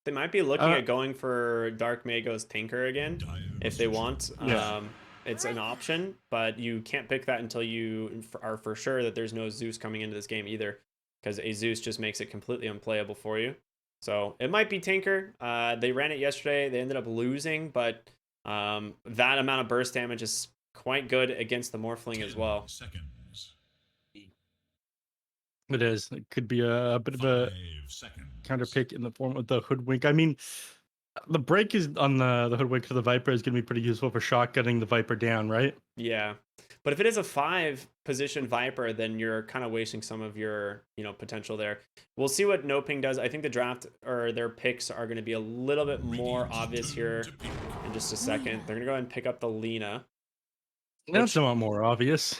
They might be looking at going for Dark Mago's Tinker again if they want. Yeah. It's an option, but you can't pick that until you are for sure that there's no Zeus coming into this game either, because a Zeus just makes it completely unplayable for you. So it might be Tinker. They ran it yesterday. They ended up losing, but that amount of burst damage is quite good against the Morphling as well. It is. It could be a bit of a counter pick in the form of the Hoodwink. I mean, the break is on the Hoodwink to the Viper is going to be pretty useful for shotgunning the Viper down, right? Yeah. But if it is a 5 position Viper, then you're kind of wasting some of your, potential there. We'll see what NoPing does. I think the draft or their picks are going to be a little bit more obvious here in just a second. They're going to go ahead and pick up the Lina. That's somewhat more obvious.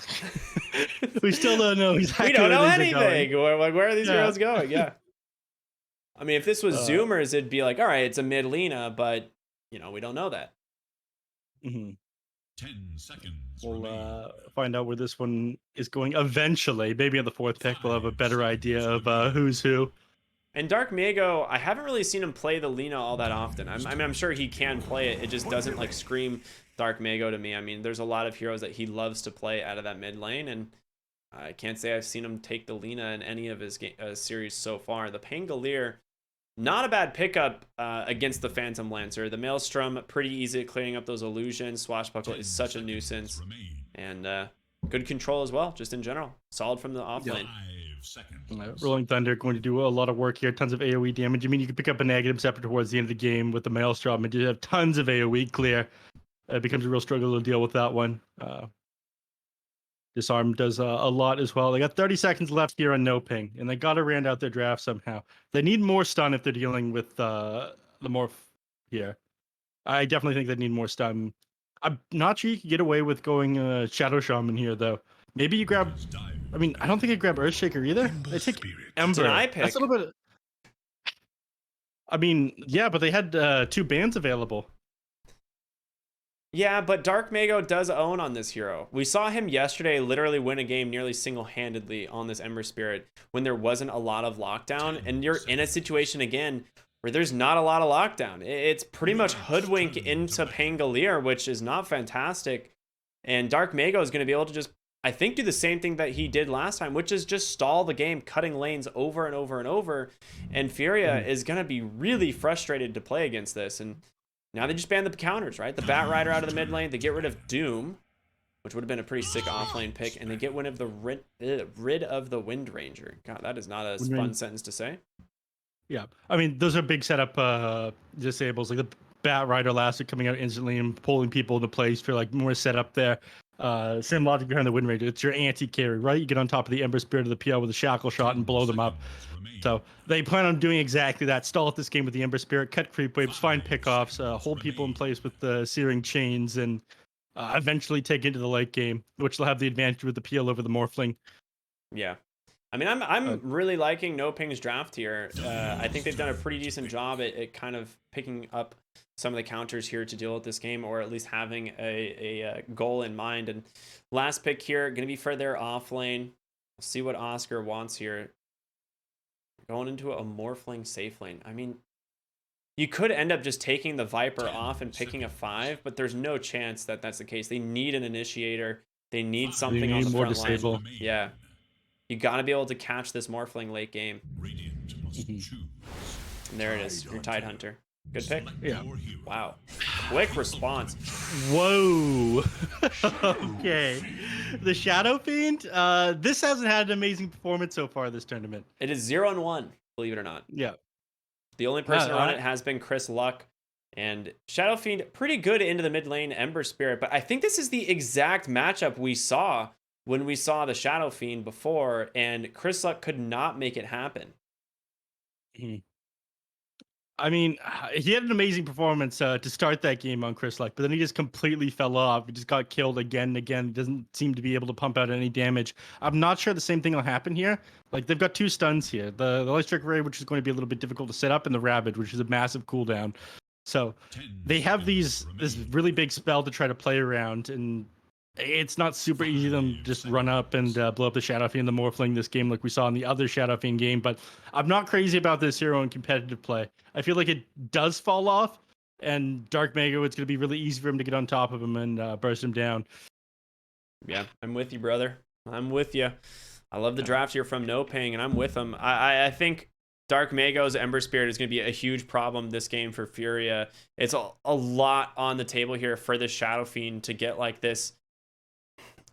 We still don't know exactly. We don't know anything. Where are these heroes going? Yeah. I mean, if this was Zoomers, it'd be like, all right, it's a mid Lina, but we don't know that. 10 seconds. We'll find out where this one is going eventually. Maybe at the 4th pick, we'll have a better idea of who's who. And Dark Mago, I haven't really seen him play the Lina all that often. I'm sure he can play it. It just doesn't scream Dark Mago to me. I mean, there's a lot of heroes that he loves to play out of that mid lane, and I can't say I've seen him take the Lina in any of his series so far. The Pangolier, not a bad pickup against the Phantom Lancer. The Maelstrom, pretty easy at clearing up those illusions. Swashbuckle is such a nuisance. And good control as well, just in general. Solid from the offlane. Rolling Thunder going to do a lot of work here. Tons of AoE damage. I mean, you can pick up a negative scepter towards the end of the game with the Maelstrom and you have tons of AoE clear. It becomes a real struggle to deal with that one. Disarm does a lot as well. They got 30 seconds left here on NoPing, and they got to round out their draft somehow. They need more stun if they're dealing with the Morph here. I definitely think they need more stun. I'm not sure you can get away with going Shadow Shaman here, though. Maybe you grab... I mean, I don't think I grab Earthshaker either. They take Ember. That's a little bit... I mean, yeah, but they had 2 bans available. Yeah, but Dark Mago does own on this hero. We saw him yesterday literally win a game nearly single-handedly on this Ember Spirit when there wasn't a lot of lockdown, and you're in a situation again where there's not a lot of lockdown. It's pretty much Hoodwink into Pangolier, which is not fantastic, and Dark Mago is going to be able to just, I think, do the same thing that he did last time, which is just stall the game, cutting lanes over and over and over, and Furia is going to be really frustrated to play against this, and now they just ban the counters, right? The Bat Rider out of the mid lane. They get rid of Doom, which would have been a pretty sick offlane pick, and they get rid of the Wind Ranger. God, that is not a fun sentence to say. Yeah, I mean, those are big setup disables, like the Bat Rider Lasso coming out instantly and pulling people into place for more setup there. Same logic behind the Wind Ranger. It's your anti-carry, right? You get on top of the Ember Spirit of the PL with a Shackle Shot and blow them up. So they plan on doing exactly that. Stall at this game with the Ember Spirit, cut creep waves, find pickoffs, hold people in place with the Searing Chains, and eventually take into the late game, which will have the advantage with the PL over the Morphling. Yeah. I mean, I'm really liking NoPing's draft here. I think they've done a pretty decent job at kind of picking up some of the counters here to deal with this game, or at least having a goal in mind. And last pick here, going to be for their off lane. We'll see what Oscar wants here. Going into a Morphling safe lane. I mean, you could end up just taking the Viper off and picking a 5, but there's no chance that that's the case. They need an initiator. They need something on the front line. Yeah. You got to be able to catch this Morphling late game. And there it is, your Tidehunter. Good pick. Yeah. Wow. Quick response. Whoa. Okay. The Shadow Fiend, this hasn't had an amazing performance so far this tournament. It is 0-1, believe it or not. Yeah. The only person around it has been Chris Luck. And Shadow Fiend, pretty good into the mid lane, Ember Spirit. But I think this is the exact matchup we saw when we saw the Shadow Fiend before, and Chris Luck could not make it happen. I mean, he had an amazing performance to start that game on Chris Luck, but then he just completely fell off. He just got killed again and again. He doesn't seem to be able to pump out any damage. I'm not sure the same thing will happen here. They've got 2 stuns here. The Electric Ray, which is going to be a little bit difficult to set up, and the Rabid, which is a massive cooldown. So they have this really big spell to try to play around, and it's not super easy to just run up and blow up the Shadow Fiend, the Morphling this game like we saw in the other Shadow Fiend game. But I'm not crazy about this hero in competitive play. I feel like it does fall off, and Dark Mega, it's going to be really easy for him to get on top of him and burst him down. Yeah, I'm with you, brother. I'm with you. I love the draft here from NoPing, and I'm with him. I think Dark Mago's Ember Spirit is going to be a huge problem this game for Furia. It's a lot on the table here for the Shadow Fiend to get like this.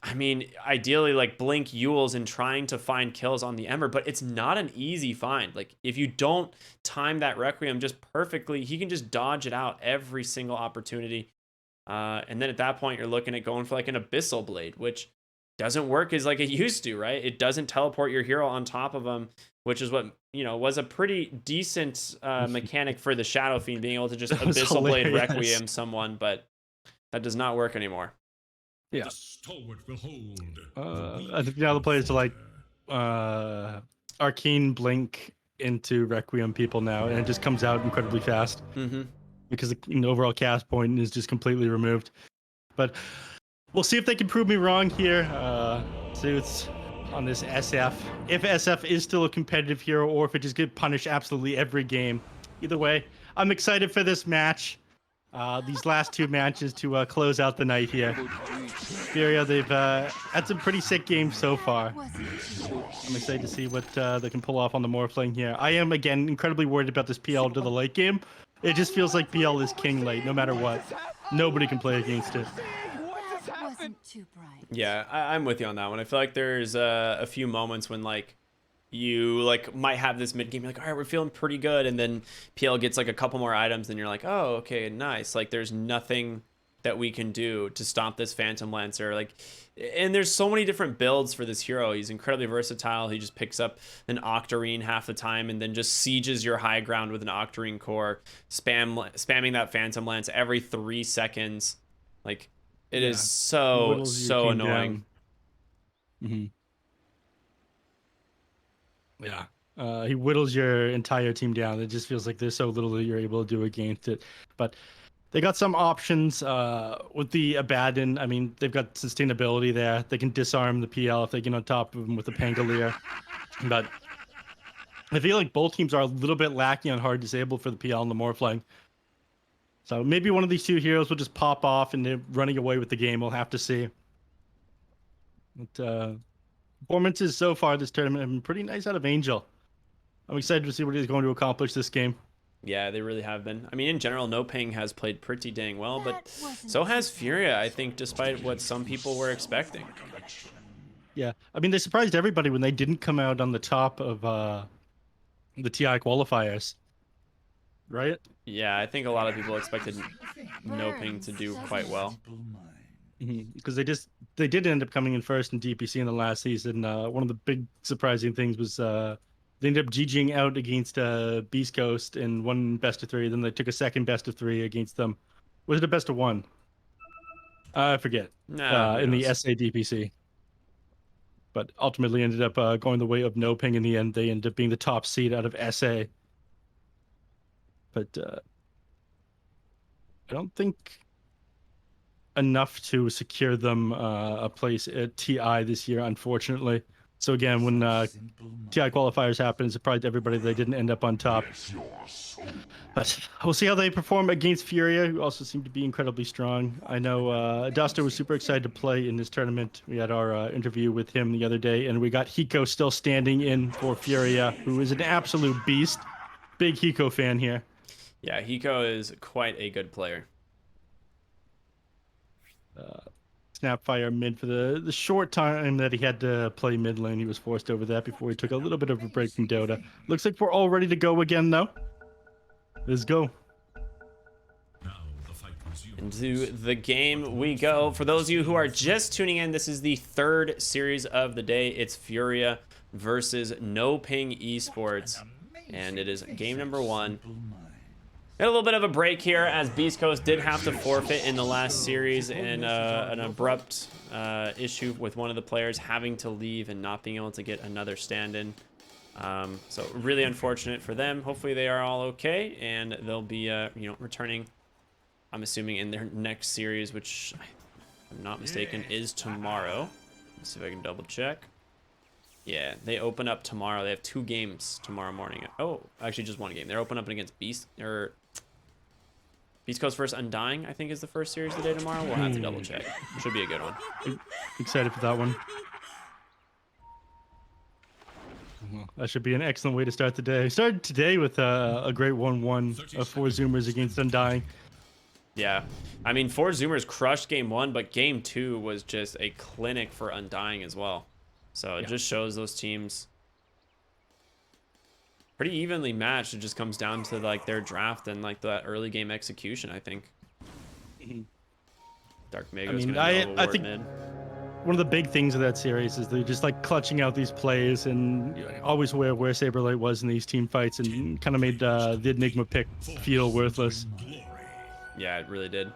I mean, ideally, like blink Yules and trying to find kills on the Ember, but it's not an easy find. Like, if you don't time that Requiem just perfectly, he can just dodge it out every single opportunity. And then at that point, you're looking at going for like an Abyssal Blade, which doesn't work as like it used to, right? It doesn't teleport your hero on top of him, which is what, you know, was a pretty decent mechanic for the Shadow Fiend, being able to just Abyssal Blade Requiem someone, but that does not work anymore. Yeah. I think now the players are like Arcane Blink into Requiem people now, and it just comes out incredibly fast because the overall cast point is just completely removed. But we'll see if they can prove me wrong here. Suits on this SF. If SF is still a competitive hero, or if it just get punished absolutely every game. Either way, I'm excited for this match. These last two matches to close out the night here. Furia, they've had some pretty sick games so far. I'm excited to see what they can pull off on the Morphling here. I am, again, incredibly worried about this PL to the late game. It just feels like PL is king late, no matter what. Nobody can play against it. Yeah, I'm with you on that one. I feel like there's a few moments when, like, you like might have this mid game, you're like, all right, we're feeling pretty good, and then PL gets like a couple more items, and you're like, oh, okay, nice. Like, there's nothing that we can do to stop this Phantom Lancer. Like, and there's so many different builds for this hero. He's incredibly versatile. He just picks up an Octarine half the time and then just sieges your high ground with an Octarine core, spamming that Phantom Lance every 3 seconds. Like, it is so annoying. Yeah, he whittles your entire team down. It just feels like there's so little that you're able to do against it. But they got some options with the Abaddon. I mean, they've got sustainability there. They can disarm the PL if they get on top of them with the Pangolier. But I feel like both teams are a little bit lacking on hard disable for the PL and the Morphling. So maybe one of these two heroes will just pop off and they're running away with the game. We'll have to see. But performances so far this tournament have been pretty nice out of Angel. I'm excited to see what he's going to accomplish this game. Yeah, they really have been. I mean, in general, NoPing has played pretty dang well, but so has Furia, I think, despite what some people were expecting. Yeah, I mean, they surprised everybody when they didn't come out on the top of the TI qualifiers, right? Yeah, I think a lot of people expected NoPing to do quite well. Because they did end up coming in first in DPC in the last season. One of the big surprising things was they ended up GGing out against Beast Coast in one best of 3. Then they took a second best of 3 against them. Was it a best of 1? I forget. In the SA DPC. But ultimately ended up going the way of NoPing in the end. They ended up being the top seed out of SA. But I don't think enough to secure them a place at TI this year, unfortunately. So again, when TI qualifiers happen, it surprised everybody they didn't end up on top. But we'll see how they perform against Furia, who also seem to be incredibly strong. I know Duster was super excited to play in this tournament. We had our interview with him the other day, and we got Hiko still standing in for Furia, who is an absolute beast. Big Hiko fan here. Yeah, Hiko is quite a good player. Snapfire mid for the short time that he had to play mid lane. He was forced over that before he took a little bit of a break from Dota. Looks like we're all ready to go again, though. Let's go. Into the game we go. For those of you who are just tuning in, this is the third series of the day. It's Furia versus NoPing Esports, and it is game number 1. Got a little bit of a break here as Beast Coast did have to forfeit in the last series in an abrupt issue with one of the players having to leave and not being able to get another stand-in. So really unfortunate for them. Hopefully they are all okay and they'll be returning, I'm assuming, in their next series, which if I'm not mistaken, is tomorrow. Let's see if I can double check. Yeah, they open up tomorrow. They have 2 games tomorrow morning. Oh, actually just 1 game. They're open up against Beast Coast versus Undying, I think is the first series of the day tomorrow. We'll have to double check. Should be a good one. Excited for that one. That should be an excellent way to start the day. Started today with a great 1-1 of 4 Zoomers against Undying. Yeah, I mean, 4 Zoomers crushed game 1, but game 2 was just a clinic for Undying as well. So it just shows those teams pretty evenly matched. It just comes down to like their draft and like that early game execution, I think. Dark Mago's I think mid. One of the big things of that series is they're just like clutching out these plays and always aware of where Saberlight was in these team fights and kind of made the Enigma pick feel worthless. Yeah, it really did.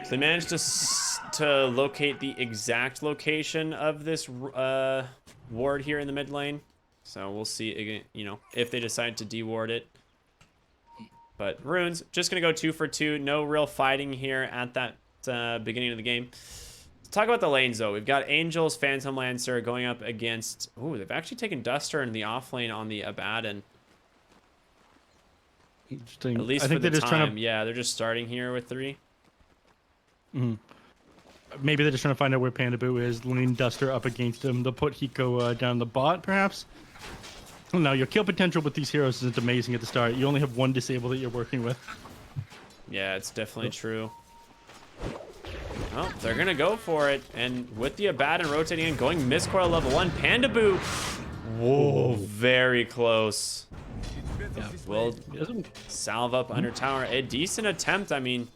So they managed to locate the exact location of this ward here in the mid lane. So we'll see again, you know, if they decide to deward it. But Runes just gonna go 2 for 2. No real fighting here at that beginning of the game. Let's talk about the lanes though. We've got Angels, Phantom Lancer going up against. Ooh, they've actually taken Duster in the off lane on the Abaddon. Interesting. At least I think for the they're just time. trying to... Yeah, they're just starting here with 3. Maybe they're just trying to find out where Panda Boo is, lean Duster up against him. They'll put Hiko down the bot, perhaps. No, your kill potential with these heroes isn't amazing at the start. You only have 1 disable that you're working with. Yeah, it's definitely true. Oh, they're gonna go for it, and with the Abaddon rotating in, going Mistcoil level 1, Panda Boo. Whoa, very close. Yeah, will salve up under tower. A decent attempt. I mean,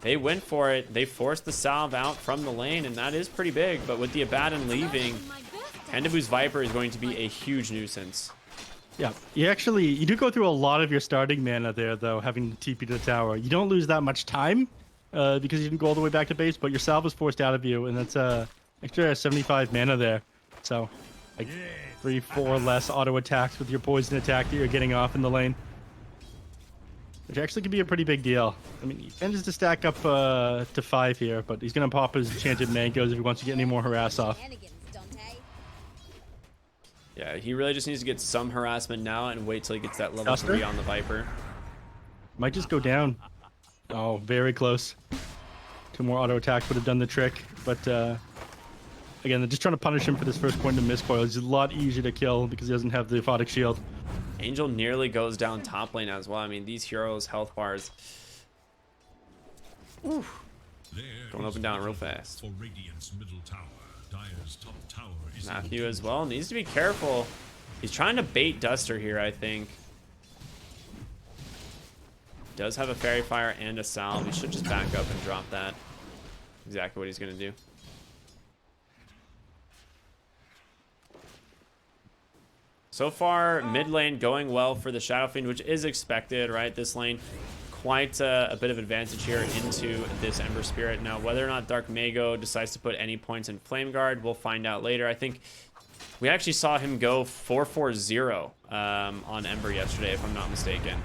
they went for it. They forced the salve out from the lane, and that is pretty big. But with the Abaddon leaving, Panda Boo's Viper is going to be a huge nuisance. Yeah, you do go through a lot of your starting mana there, though, having TP to the tower. You don't lose that much time because you didn't go all the way back to base, but your salve is forced out of you, and that's extra 75 mana there. So, like 3-4 less auto attacks with your poison attack that you're getting off in the lane, which actually could be a pretty big deal. I mean, he manages to stack up to 5 here, but he's gonna pop his enchanted mangoes if he wants to get any more harass off. Yeah, he really just needs to get some harassment now and wait till he gets that level 3 on the Viper. Might just go down. Oh, very close. 2 more auto attacks would have done the trick, but again, they're just trying to punish him for this first point of Mistcoil. It's a lot easier to kill because he doesn't have the Aphotic Shield. Angel nearly goes down top lane as well. I mean, these heroes' health bars. Oof. Going up and down real fast. For Radiant's middle tower, Dire's top tower is Matthew as well needs to be careful. He's trying to bait Duster here, I think. Does have a Fairy Fire and a Salve. He should just back up and drop that. Exactly what he's gonna do. So far, mid lane going well for the Shadow Fiend, which is expected, right? This lane, quite a bit of advantage here into this Ember Spirit. Now, whether or not Dark Mago decides to put any points in Flame Guard, we'll find out later. I think we actually saw him go 4-4-0 on Ember yesterday, if I'm not mistaken.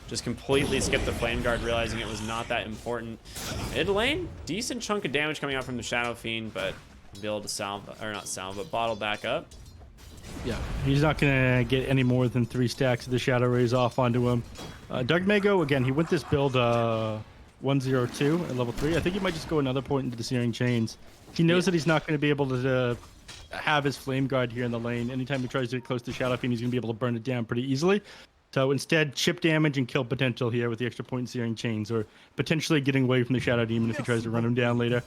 Just completely skipped the Flame Guard, realizing it was not that important. Mid lane, decent chunk of damage coming out from the Shadow Fiend, but be able to salve, or not salve, but bottle back up. Yeah, he's not going to get any more than 3 stacks of the Shadow Rays off onto him. Dark Mago, again, he went this build 102 at level 3. I think he might just go another point into the Searing Chains. He knows that he's not going to be able to have his Flame Guard here in the lane. Anytime he tries to get close to Shadow Fiend, he's going to be able to burn it down pretty easily. So instead, chip damage and kill potential here with the extra point in Searing Chains, or potentially getting away from the Shadow Demon if he tries to run him down later.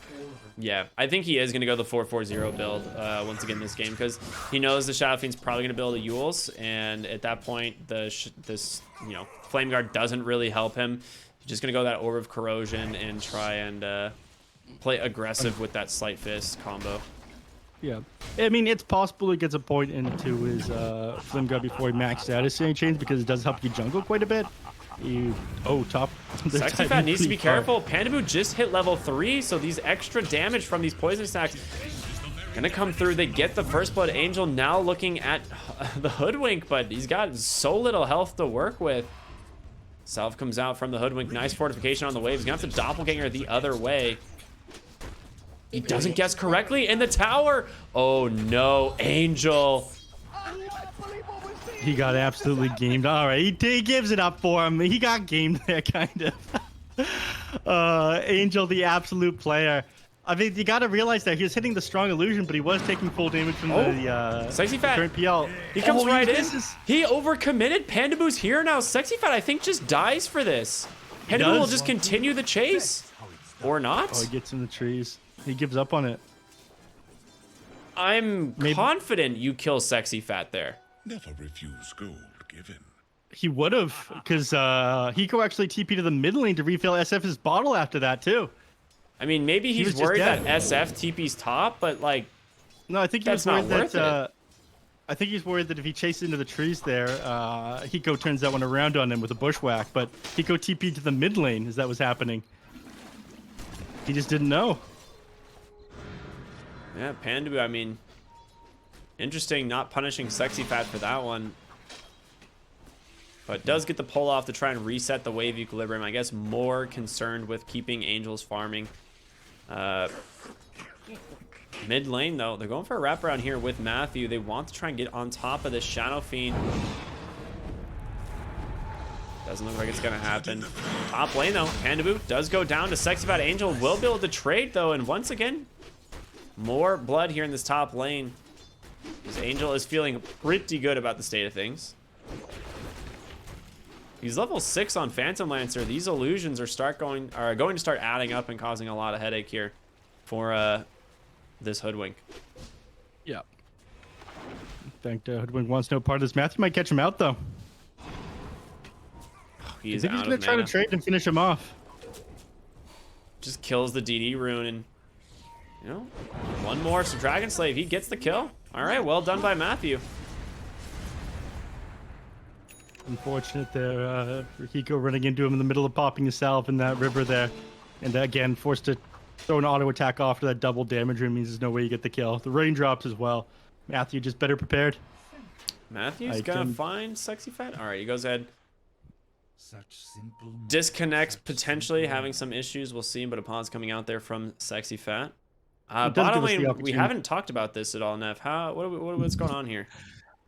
Yeah, I think he is going to go the 4-4-0 build once again this game, because he knows the Shadow Fiend's probably going to build a Yules, and at that point, this Flame Guard doesn't really help him. He's just going to go that Orb of Corrosion and try and play aggressive with that Slight Fist combo. Yeah, I mean, it's possible he gets a point into his Flame Guard before he maxes out his Searing Chains, because it does help you jungle quite a bit. Top. Sexy Fat needs to be careful. Panda Boo just hit level 3, so these extra damage from these poison stacks gonna come through. They get the first blood. Angel now looking at the Hoodwink, but he's got so little health to work with. Salve comes out from the Hoodwink. Nice fortification on the wave. He's gonna have to doppelganger the other way. He doesn't guess correctly in the tower. Oh no, Angel. He got absolutely gamed. All right, he gives it up for him. He got gamed there, kind of. Angel, the absolute player. I mean, you got to realize that he was hitting the strong illusion, but he was taking full damage from the Sexy Fat. current PL. He comes right in. misses. He overcommitted. Pandaboo's here now. Sexy Fat, I think, just dies for this. Pandaboo will just continue the chase. Or not. Oh, he gets in the trees. He gives up on it. I'm confident you kill Sexy Fat there. Never refuse gold given. He would have, because Hiko actually TP to the mid lane to refill SF's bottle after that, too. I mean, maybe he's worried that SF TP's top, but like, no, I think that's not worth it. I think he's worried that if he chases into the trees there, Hiko turns that one around on him with a bushwhack. But Hiko TP'd to the mid lane as that was happening. He just didn't know. Yeah, Pandaboo, I mean, interesting not punishing Sexy Fat for that one. But does get the pull off to try and reset the wave equilibrium. I guess more concerned with keeping Angels farming. Mid lane, though, they're going for a wraparound here with Matthew. They want to try and get on top of this Shadow Fiend. Doesn't look like it's going to happen. Top lane, though, Pandaboo does go down to Sexy Fat. Angel will be able to trade, though, and once again, more blood here in this top lane. This Angel is feeling pretty good about the state of things. He's level 6 on Phantom Lancer. These illusions are going to start adding up and causing a lot of headache here for this Hoodwink. Yeah. I think Hoodwink wants no part of this. Matthew might catch him out, though. He's going to try to trade and finish him off. Just kills the DD rune, and you know, one more. So Dragon Slave, he gets the kill. All right, well done by Matthew. Unfortunate there for Hiko running into him in the middle of popping his salve in that river there. And again, forced to throw an auto attack off to that double damage rune means there's no way you get the kill. The raindrops as well. Matthew just better prepared. Matthew's gonna find Sexy Fat. All right, he goes ahead. Disconnects, potentially having some issues. We'll see, but a pause coming out there from Sexy Fat. Bottom lane, we haven't talked about this at all, Neff. What's going on here?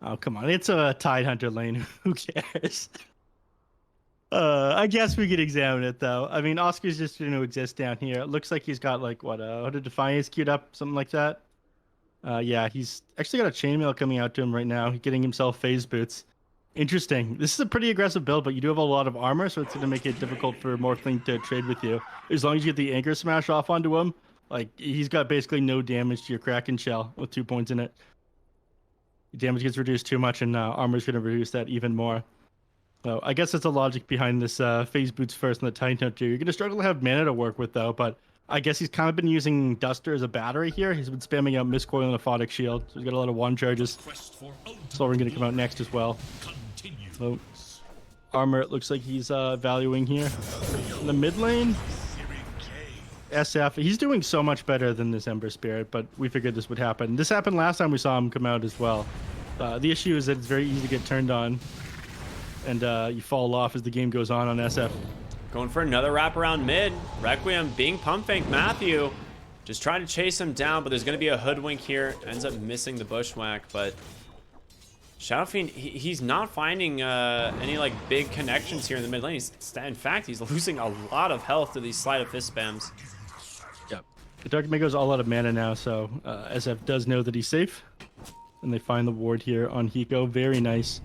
Oh, come on. It's a Tide Hunter lane. Who cares? I guess we could examine it, though. I mean, Oscar's just going to exist down here. It looks like he's got, like, what, a Defiance queued up, something like that. Yeah, he's actually got a chainmail coming out to him right now. He's getting himself phase boots. Interesting. This is a pretty aggressive build, but you do have a lot of armor, so it's going to make it difficult for Morphling to trade with you. As long as you get the Anchor Smash off onto him, like, he's got basically no damage to your Kraken Shell with 2 points in it. Damage gets reduced too much, and armor's going to reduce that even more. So I guess that's the logic behind this phase boots first and the Titan Hunter. You're going to struggle to have mana to work with, though, but I guess he's kind of been using Duster as a battery here. He's been spamming out Miscoil and Aphotic Shield, so he's got a lot of one charges. Sovereign going to come out next as well. So armor, it looks like he's valuing here. In the mid lane, SF, he's doing so much better than this Ember Spirit, but we figured this would happen. This happened last time we saw him come out as well. The issue is that it's very easy to get turned on, and you fall off as the game goes on SF. Going for another wraparound mid. Requiem being pump faked. Matthew just trying to chase him down, but there's going to be a Hoodwink here. Ends up missing the bushwhack, but Shadow Fiend, he's not finding any like big connections here in the mid lane. In fact, he's losing a lot of health to these Sleight of Fist spams. Yep. The Dark Mago's all out of mana now, so SF does know that he's safe. And they find the ward here on Hiko. Very nice.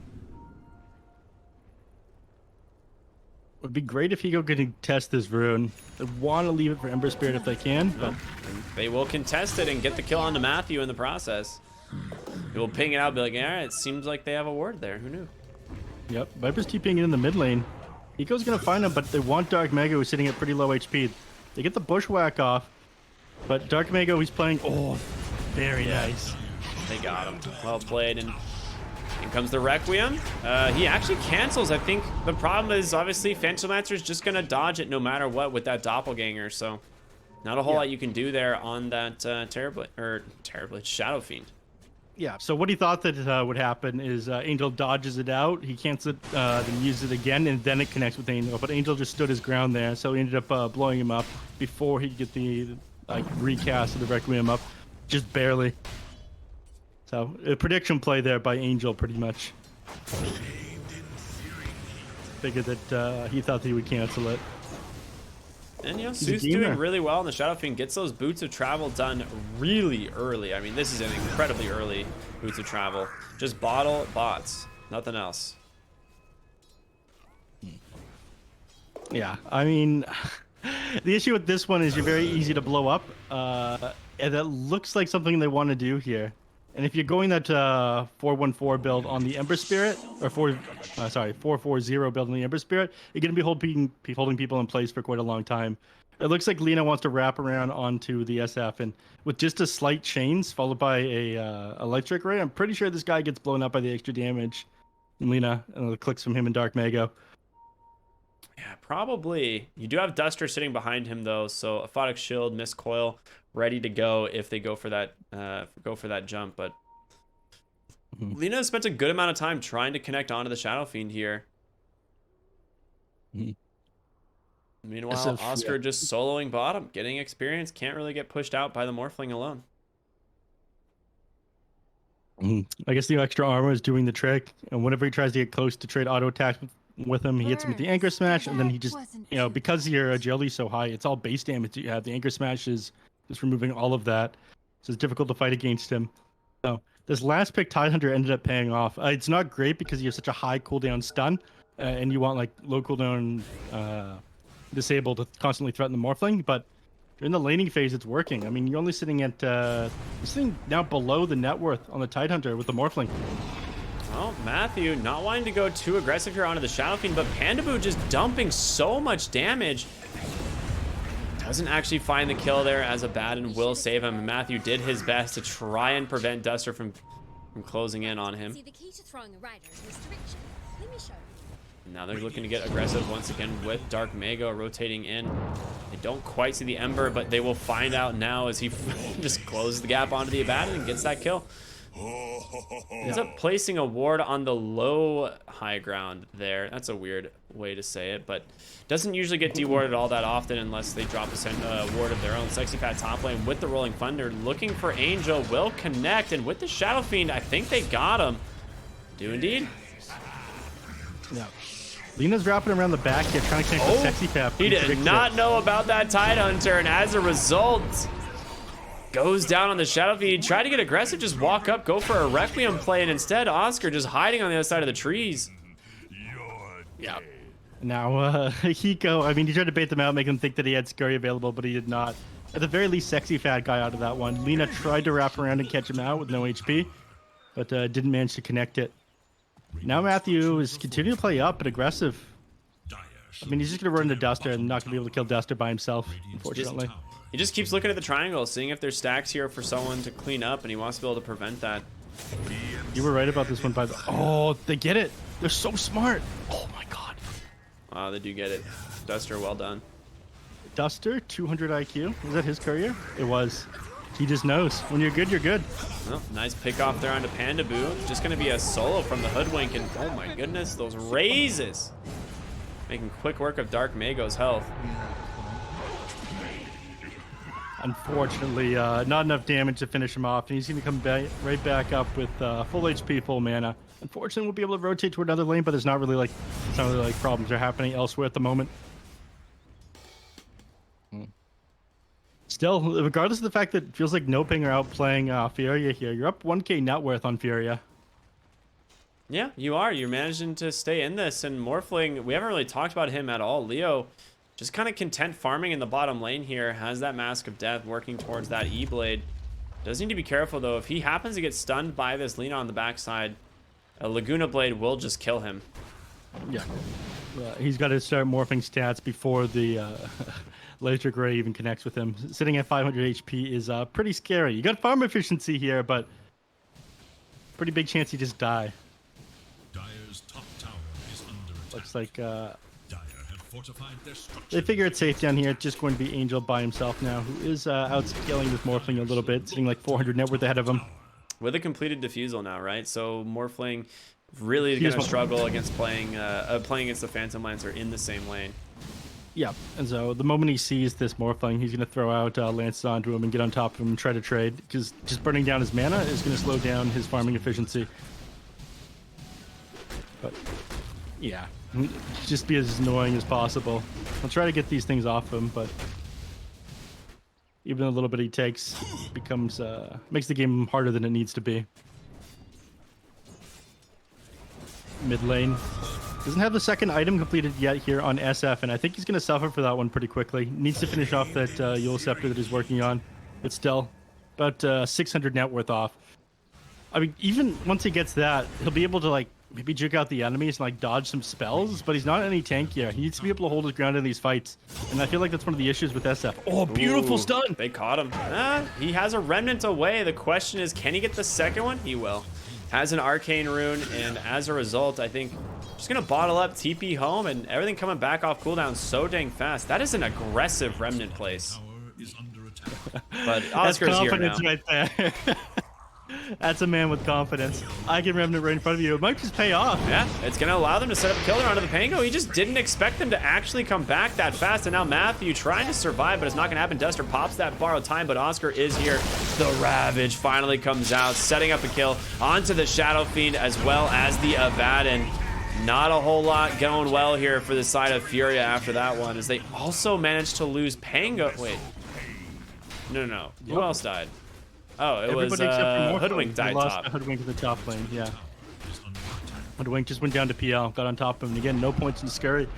Would be great if Hiko could test this rune. They want to leave it for Ember Spirit if they can, but they will contest it and get the kill onto Matthew in the process. He will ping it out, be like, all right, it seems like they have a ward there. Who knew? Yep, Viper's TPing it in the mid lane. Hiko's going to find him, but they want Dark Mago, who's sitting at pretty low HP. They get the bushwhack off, but Dark Mago, he's playing... Oh, very nice. They got him. Well played, and in comes the Requiem. He actually cancels. I think the problem is, obviously, Phantom Lancer is just going to dodge it no matter what with that Doppelganger, so not a whole lot you can do there on that Terrorblade Shadow Fiend. Yeah, so what he thought that would happen is Angel dodges it out, he cancels it, then uses it again, and then it connects with Angel. But Angel just stood his ground there, so he ended up blowing him up before he could get the like recast of the Requiem up, just barely. So a prediction play there by Angel, pretty much. Figured that he thought that he would cancel it. And you know, Su's doing really well in the Shadow Fiend, gets those boots of travel done really early. I mean, this is an incredibly early boots of travel. Just bottle bots, nothing else. Yeah, I mean, the issue with this one is you're very easy to blow up, and that looks like something they want to do here. And if you're going that 414 build on the Ember Spirit, or 440 build on the Ember Spirit, you're going to be holding people in place for quite a long time. It looks like Lina wants to wrap around onto the SF, and with just a slight chains followed by a electric ray, I'm pretty sure this guy gets blown up by the extra damage. And Lina, and the clicks from him and Dark Mago. Yeah, probably. You do have Duster sitting behind him though, so Aphotic Shield, Mist Coil, ready to go if they go for that jump. But Lina has spent a good amount of time trying to connect onto the Shadow Fiend here. Meanwhile, Oscar just soloing bottom, getting experience, can't really get pushed out by the Morphling alone. I guess the extra armor is doing the trick, and whenever he tries to get close to trade auto attacks with him, he hits him with the Anchor Smash, and then he just, you know, because your agility's so high, it's all base damage that you have. The Anchor Smash is just removing all of that, so it's difficult to fight against him. So this last pick, Tidehunter, ended up paying off. It's not great because you have such a high cooldown stun, and you want like low cooldown disable to constantly threaten the Morphling, but during the laning phase, it's working. I mean, you're only sitting at you're sitting now below the net worth on the Tidehunter with the Morphling. Well, Matthew not wanting to go too aggressive here onto the Shadow Fiend, but Pandaboo just dumping so much damage. Doesn't actually find the kill there as Abaddon will save him. Matthew did his best to try and prevent Duster from closing in on him. See, the key to throwing a rider is restriction. Let me show you. Now they're looking to get aggressive once again with Dark Mago rotating in. They don't quite see the Ember, but they will find out now as he just closes the gap onto the Abaddon and gets that kill. Ends up placing a ward on the low high ground there. That's a weird way to say it, but doesn't usually get dewarded all that often unless they drop a ward of their own. Sexy Pat top lane with the Rolling Thunder, looking for Angel, will connect, and with the Shadow Fiend, I think they got him. Do indeed. Yeah. Lina's wrapping around the back here, trying to connect with Sexy Pat. He did not know about that Tidehunter, and as a result, goes down on the Shadow Fiend. Try to get aggressive, just walk up, go for a Requiem play, and instead Oscar just hiding on the other side of the trees. Yeah. Now, Hiko, I mean, he tried to bait them out, make them think that he had Scurry available, but he did not. At the very least, Sexy Fat guy out of that one. Lina tried to wrap around and catch him out with no HP, but didn't manage to connect it. Now Matthew is continuing to play up and aggressive. I mean, he's just going to run into Duster and not going to be able to kill Duster by himself, unfortunately. He just keeps looking at the triangle, seeing if there's stacks here for someone to clean up, and he wants to be able to prevent that. You were right about this one, by the... Oh, they get it. They're so smart. Oh, my God. Wow, they do get it. Duster, well done. Duster, 200 IQ. Was that his courier? It was. He just knows. When you're good, you're good. Well, nice pick off there onto Pandaboo. Just going to be a solo from the Hoodwink, and oh my goodness, those raises. Making quick work of Dark Mago's health. Unfortunately, not enough damage to finish him off, and he's going to come right back up with full HP, full mana. Unfortunately, we'll be able to rotate to another lane, but there's not really like problems are happening elsewhere at the moment. Still, regardless of the fact that it feels like NoPing are outplaying Furia here, you're up 1k net worth on Furia. Yeah, you are. You're managing to stay in this, and Morphling, we haven't really talked about him at all. Leo, just kind of content farming in the bottom lane here, has that Mask of Death working towards that E-Blade. Does need to be careful, though. If he happens to get stunned by this Lina on the backside, a Laguna Blade will just kill him. Yeah. He's got to start morphing stats before the Electric Ray even connects with him. Sitting at 500 HP is pretty scary. You got farm efficiency here, but pretty big chance you just die. Dire's top tower is under attack. Looks like Dire have fortified their structure. they figure it's safe down here. It's just going to be Angel by himself now, who is outscaling this Morphling a little bit, sitting like 400 net worth ahead of him. With a completed Diffusal now, right? So Morphling really going to struggle against playing against the Phantom Lancer in the same lane. Yeah, and so the moment he sees this Morphling, he's going to throw out lances onto him and get on top of him and try to trade, because just burning down his mana is going to slow down his farming efficiency. But yeah, just be as annoying as possible. I'll try to get these things off him, but even a little bit he takes becomes makes the game harder than it needs to be. Mid lane doesn't have the second item completed yet here on SF, and I think he's going to suffer for that one pretty quickly. Needs to finish off that Yule Scepter that he's working on, but still about 600 net worth off. I mean, even once he gets that, he'll be able to like maybe juke out the enemies and like dodge some spells, but he's not any tank yet. He needs to be able to hold his ground in these fights, and I feel like that's one of the issues with SF. Oh, beautiful stun! They caught him. He has a remnant away. The question is, can he get the second one? He will. Has an arcane rune, and as a result, I think just gonna bottle up, TP home, and everything coming back off cooldown so dang fast. That is an aggressive remnant place. Tower is under attack. But Oscar's here now. That's confidence right there. That's a man with confidence. I can remnant right in front of you. It might just pay off. Yeah, it's going to allow them to set up a killer onto the Pango. He just didn't expect them to actually come back that fast. And now Matthew trying to survive, but it's not going to happen. Duster pops that borrowed time, but Oscar is here. The Ravage finally comes out, setting up a kill onto the Shadow Fiend as well as the Abaddon. Not a whole lot going well here for the side of Furia after that one, as they also managed to lose Pango. Wait. No. Who else died? Oh, it was Hoodwink died top. Hoodwink in the top lane, yeah. Hoodwink just went down to PL, got on top of him, and again, no points in Scurry.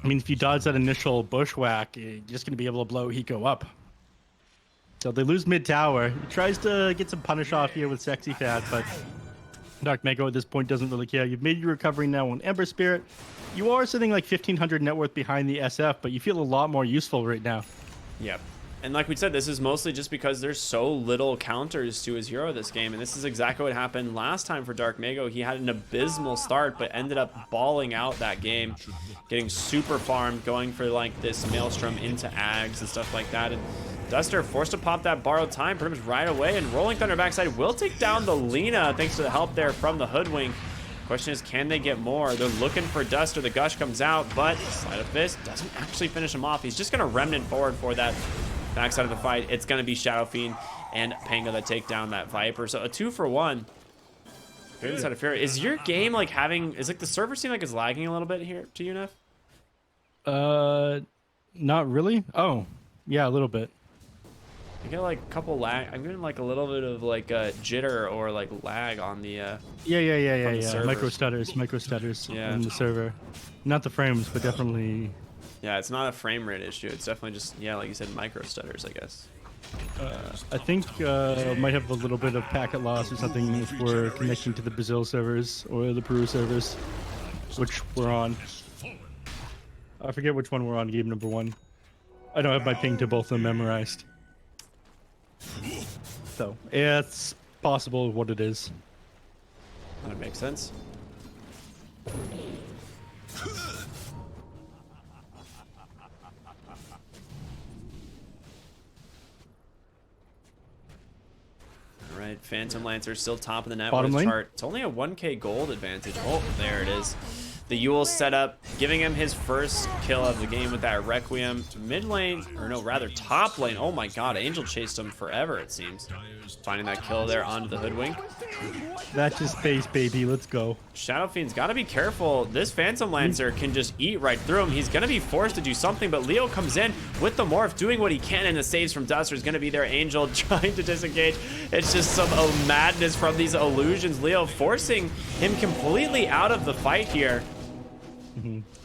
I mean, if you dodge that initial bushwhack, you're just going to be able to blow Hiko up. So they lose mid tower. He tries to get some punish off here with Sexy Fat, but Dark Mego at this point doesn't really care. You've made your recovery now on Ember Spirit. You are sitting like 1,500 net worth behind the SF, but you feel a lot more useful right now. Yep. And like we said, this is mostly just because there's so little counters to his hero this game. And this is exactly what happened last time for Dark Mego. He had an abysmal start, but ended up balling out that game, getting super farmed, going for like this Maelstrom into Ags and stuff like that. And Duster forced to pop that borrowed time pretty much right away. And Rolling Thunder backside will take down the Lina thanks to the help there from the Hoodwink. Question is, can they get more? They're looking for Duster. The Gush comes out, but Sleight of Fist doesn't actually finish him off. He's just going to remnant forward for that backside of the fight. It's going to be Shadow Fiend and Pango that take down that Viper. So a 2-for-1. Good inside of Fury. Is your game like is like the server seem like it's lagging a little bit here to you, Neff? Not really. Oh, yeah, a little bit. I get like a couple lag. I'm getting like a little bit of like jitter or like lag on the Yeah. server. Micro stutters on the server. Not the frames, but definitely. Yeah, it's not a frame rate issue. It's definitely just, yeah, like you said, micro stutters, I guess. I think might have a little bit of packet loss or something if we're connecting to the Brazil servers or the Peru servers, which we're on. I forget which one we're on, game number 1. I don't have my ping to both of them memorized. So, yeah, it's possible what it is. That makes sense. All right, Phantom Lancer still top of the net Bottom with his lane? chart. It's only a 1k gold advantage. Oh, there it is. The Yule setup, giving him his first kill of the game with that Requiem. Mid lane, or no, rather top lane. Oh my god, Angel chased him forever, it seems. Finding that kill there onto the Hoodwink. That's just space, baby. Let's go. Shadow Fiend's got to be careful. This Phantom Lancer can just eat right through him. He's going to be forced to do something, but Leo comes in with the Morph, doing what he can, and the saves from Duster is going to be there. Angel trying to disengage. It's just some madness from these illusions. Leo forcing him completely out of the fight here.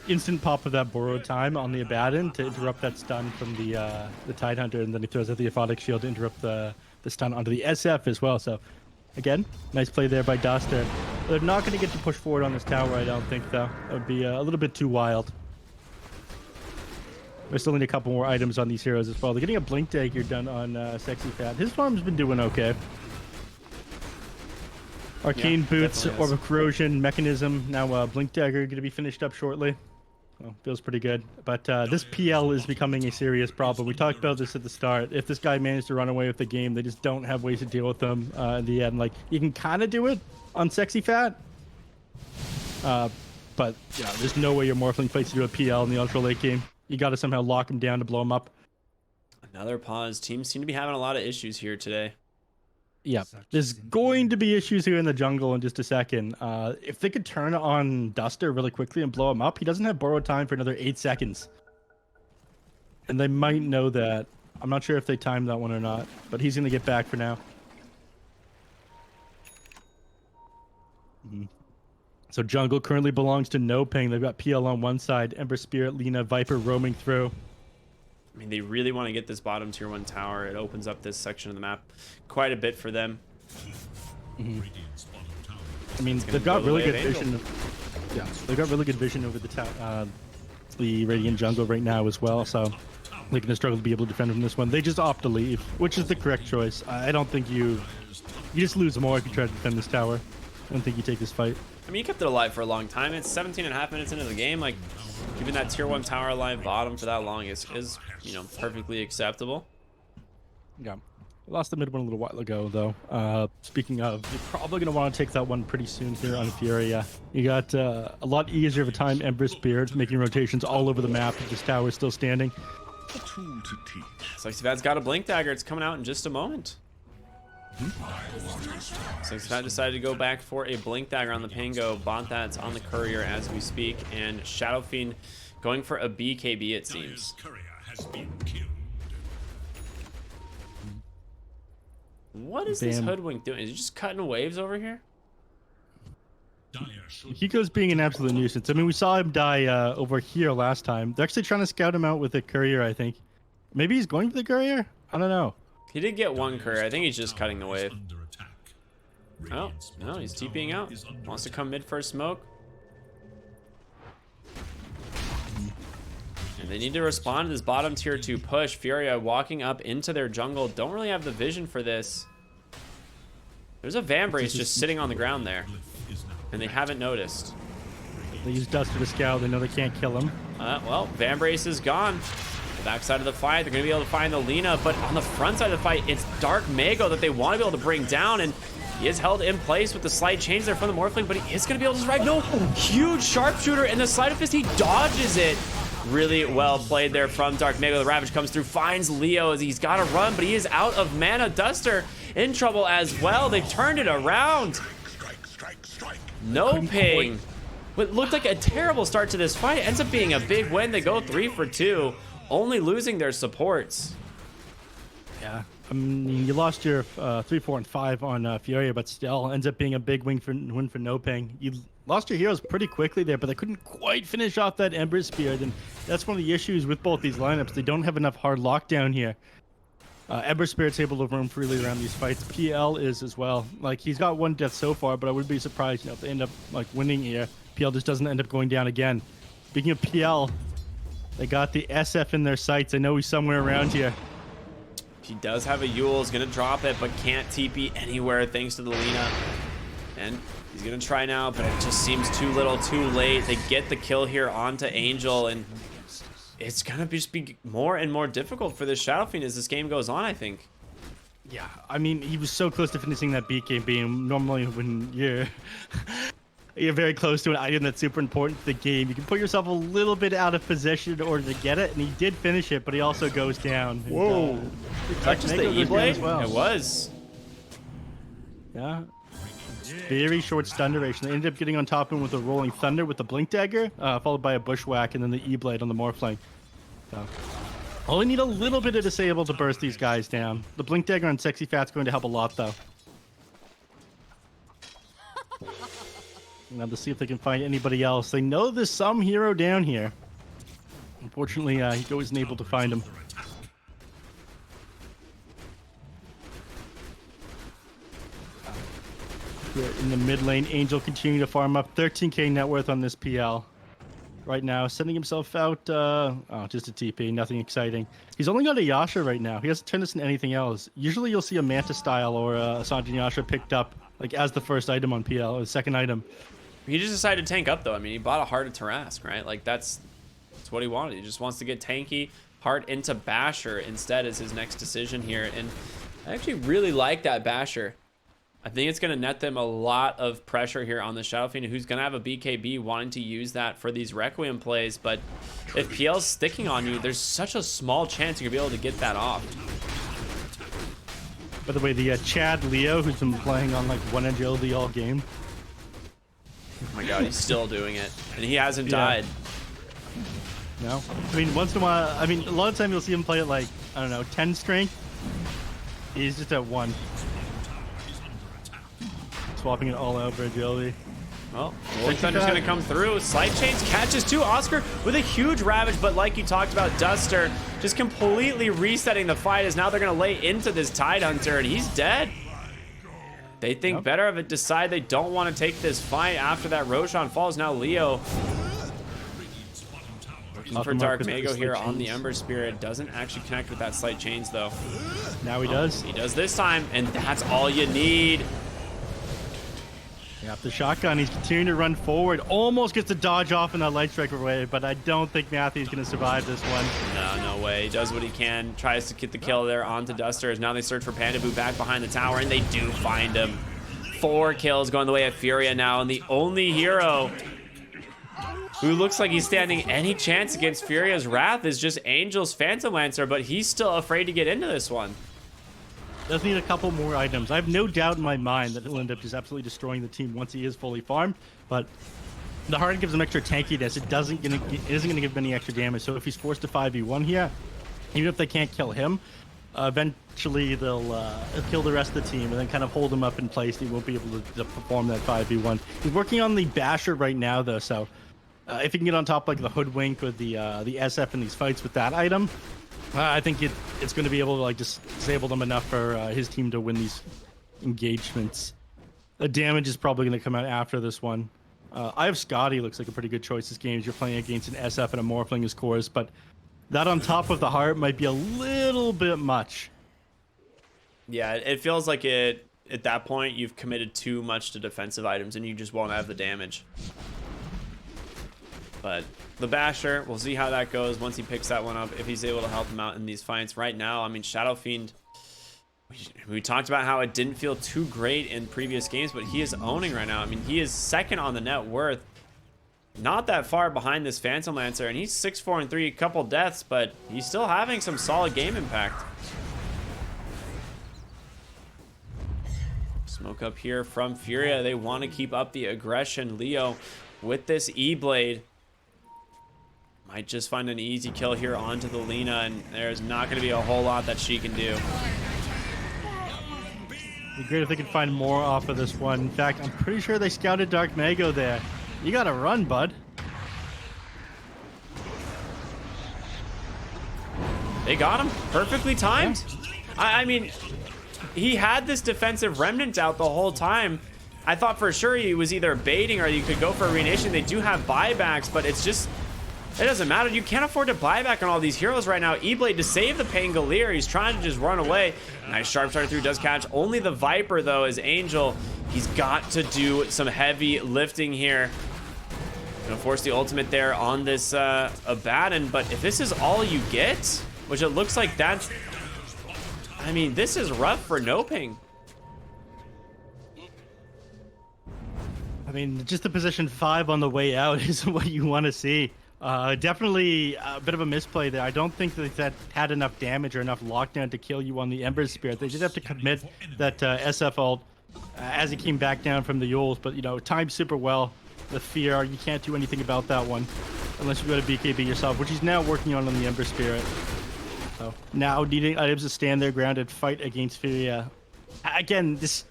Instant pop of that borrowed time on the Abaddon to interrupt that stun from the Tidehunter, and then he throws out the Aphotic Shield to interrupt the stun onto the SF as well. So, again, nice play there by Duster. They're not going to get to push forward on this tower, I don't think, though. That would be a little bit too wild. They still need a couple more items on these heroes as well. They're getting a Blink Dagger done on Sexy Fat. His farm's been doing okay. Arcane Boots, Orb of Corrosion, Mechanism. Now Blink Dagger going to be finished up shortly. Well, feels pretty good. But this PL is becoming a serious problem. We talked about this at the start. If this guy managed to run away with the game, they just don't have ways to deal with them in the end. Like, you can kind of do it on Sexy Fat. But yeah, there's no way your Morphling fights you to a PL in the ultra late game. You got to somehow lock him down to blow him up. Another pause. Teams seem to be having a lot of issues here today. Yeah, there's going to be issues here in the jungle in just a second. If they could turn on Duster really quickly and blow him up, he doesn't have borrowed time for another 8 seconds. And they might know that. I'm not sure if they timed that one or not, but he's going to get back for now. So jungle currently belongs to NoPing. They've got PL on one side, Ember Spirit, Lina, Viper roaming through. I mean, they really want to get this bottom tier 1 tower. It opens up this section of the map quite a bit for them. Radiant's bottom tower I mean, they've got really good vision. Yeah, they've got really good vision over the Radiant jungle right now as well. So they're gonna struggle to be able to defend from this one. They just opt to leave, which is the correct choice. I don't think you just lose more if you try to defend this tower. I don't think you take this fight. I mean, you kept it alive for a long time. It's 17.5 minutes into the game. Like, keeping that tier 1 tower alive bottom for that long is you know, perfectly acceptable. Yeah. We lost the mid one a little while ago, though. Speaking of, you're probably going to want to take that one pretty soon here on Furia. You got a lot easier of a time Ember Spirit making rotations all over the map if this tower is still standing. a tool to teach. Sexyfat's got a Blink Dagger. It's coming out in just a moment. Sexyfat decided to go back for a Blink Dagger on the Pango. Bontat's on the Courier as we speak. And Shadow Fiend going for a BKB, it seems. Courier has been killed. What is this Hoodwink doing? Is he just cutting waves over here? Hiko's being an absolute nuisance. I mean, we saw him die over here last time. They're actually trying to scout him out with a Courier, I think. Maybe he's going for the Courier? I don't know. He did get one Courier. I think he's just cutting the wave. Oh, no, he's TPing out. Wants to come mid for a smoke. And they need to respond to this bottom tier 2 push. Furia walking up into their jungle. Don't really have the vision for this. There's a Vambrace just sitting on the ground there. And they haven't noticed. They use Duster to scout. They know they can't kill him. Well, Vambrace is gone. The backside of the fight, they're going to be able to find the Lina, but on the front side of the fight, it's Dark Mago that they want to be able to bring down, and he is held in place with the slight change there from the Morphling, but he is going to be able to survive. No, huge sharpshooter, and the Sleight of Fist, he dodges it. Really well played there from Dark Mago. The Ravage comes through, finds Leo as he's got to run, but he is out of mana. Duster in trouble as well. They've turned it around. NoPing. What looked like a terrible start to this fight ends up being a big win. They go 3 for 2. Only losing their supports. Yeah, I mean, you lost your 3, 4, and 5 on Furia, but still ends up being a big win for NoPing. You lost your heroes pretty quickly there, but they couldn't quite finish off that Ember Spirit, and that's one of the issues with both these lineups. They don't have enough hard lockdown here. Ember Spirit's able to roam freely around these fights. PL is as well. Like, he's got 1 death so far, but I would be surprised, if they end up like winning here. PL just doesn't end up going down again. Speaking of PL, they got the SF in their sights. I know he's somewhere around here. He does have a Yule, is gonna drop it, but can't TP anywhere thanks to the Lina. And he's gonna try now, but it just seems too little, too late. They get the kill here onto Angel, and it's gonna just be more and more difficult for this Shadow Fiend as this game goes on, I think. Yeah, I mean, he was so close to finishing that BKB, and normally when you're very close to an item that's super important to the game, you can put yourself a little bit out of position in order to get it, and he did finish it, but he also goes down. Whoa. And, that just the E-Blade? Well. It was. Yeah. Very short stun duration. They ended up getting on top of him with a Rolling Thunder with the Blink Dagger, followed by a Bushwhack, and then the E-Blade on the Morphling. So, only need a little bit of Disable to burst these guys down. The Blink Dagger on Sexyfat's going to help a lot, though. Now to see if they can find anybody else. They know there's some hero down here. Unfortunately, Hiko isn't able to find him. Here in the mid lane, Angel continuing to farm up 13k net worth on this PL. Right now, sending himself out, just a TP, nothing exciting. He's only got a Yasha right now. He hasn't turned this into anything else. Usually you'll see a Manta style or a Sanjin Yasha picked up like as the first item on PL, or the second item. He just decided to tank up, though. I mean, he bought a Heart of Tarask, right? Like, that's what he wanted. He just wants to get tanky. Heart into Basher instead is his next decision here. And I actually really like that Basher. I think it's going to net them a lot of pressure here on the Shadow Fiend, who's going to have a BKB wanting to use that for these Requiem plays. But if PL's sticking on you, there's such a small chance you're going to be able to get that off. By the way, the Chad Leo, who's been playing on like one agility all game. Oh my god, he's still doing it. And he hasn't died. No? I mean, once in a while, I mean, a lot of time you'll see him play at like, I don't know, 10 strength. He's just at 1. Swapping it all out for agility. Well, Holy Thunder's going to come through. Slight Chains catches too. Oscar with a huge Ravage, but like you talked about, Duster just completely resetting the fight as now they're going to lay into this Tidehunter, and he's dead. They think better of it, decide they don't want to take this fight after that Roshan falls. Now Leo looking for Dark Mago here on the Ember Spirit. Doesn't actually connect with that Slight Chains, though. Now he does. He does this time, and that's all you need. Yeah, the shotgun, he's continuing to run forward. Almost gets to dodge off in that Light Striker way, but I don't think Matthew's going to survive this one. No way. He does what he can. Tries to get the kill there onto Duster. As now they search for Panda Boo back behind the tower, and they do find him. 4 kills going the way of Furia now, and the only hero who looks like he's standing any chance against Furia's Wrath is just Angel's Phantom Lancer, but he's still afraid to get into this one. Does need a couple more items. I have no doubt in my mind that he'll end up just absolutely destroying the team once he is fully farmed, but the heart gives him extra tankiness. It isn't going to give him any extra damage, so if he's forced to 5v1 here, even if they can't kill him, eventually they'll kill the rest of the team and then kind of hold him up in place. He won't be able to perform that 5v1. He's working on the Basher right now, though, so if he can get on top like the Hoodwink or the SF in these fights with that item, I think it's going to be able to like just disable them enough for his team to win these engagements. The damage is probably going to come out after this one. I have Scotty, looks like a pretty good choice this game as you're playing against an SF and a Morphling as cores, but that on top of the heart might be a little bit much. Yeah, it feels like at that point you've committed too much to defensive items and you just won't have the damage. But the Basher, we'll see how that goes once he picks that one up, if he's able to help him out in these fights. Right now, I mean, Shadow Fiend, we talked about how it didn't feel too great in previous games, but he is owning right now. I mean, he is second on the net worth. Not that far behind this Phantom Lancer, and he's 6-4 and 3, a couple deaths, but he's still having some solid game impact. Smoke up here from Furia. They want to keep up the aggression. Leo with this E-Blade might just find an easy kill here onto the Lina, and there's not going to be a whole lot that she can do. It'd be great if they could find more off of this one. In fact, I'm pretty sure they scouted Dark Mago there. You gotta run, bud. They got him. Perfectly timed. I mean, he had this defensive remnant out the whole time. I thought for sure he was either baiting or you could go for a Renation. They do have buybacks, but it's just... it doesn't matter. You can't afford to buy back on all these heroes right now. E-Blade to save the Pangolier. He's trying to just run away. Nice sharp start through, does catch only the Viper though, as Angel. He's got to do some heavy lifting here. Gonna force the ultimate there on this Abaddon, but if this is all you get, which it looks like that's... I mean, this is rough for NoPing. I mean, just the position 5 on the way out is what you want to see. Definitely a bit of a misplay there. I don't think that had enough damage or enough lockdown to kill you on the Ember Spirit. They did have to commit that SF ult as he came back down from the Yules, but, you know, timed super well. The fear, you can't do anything about that one unless you go to BKB yourself, which he's now working on the Ember Spirit. So now needing items to stand their ground and fight against Furia. Again, this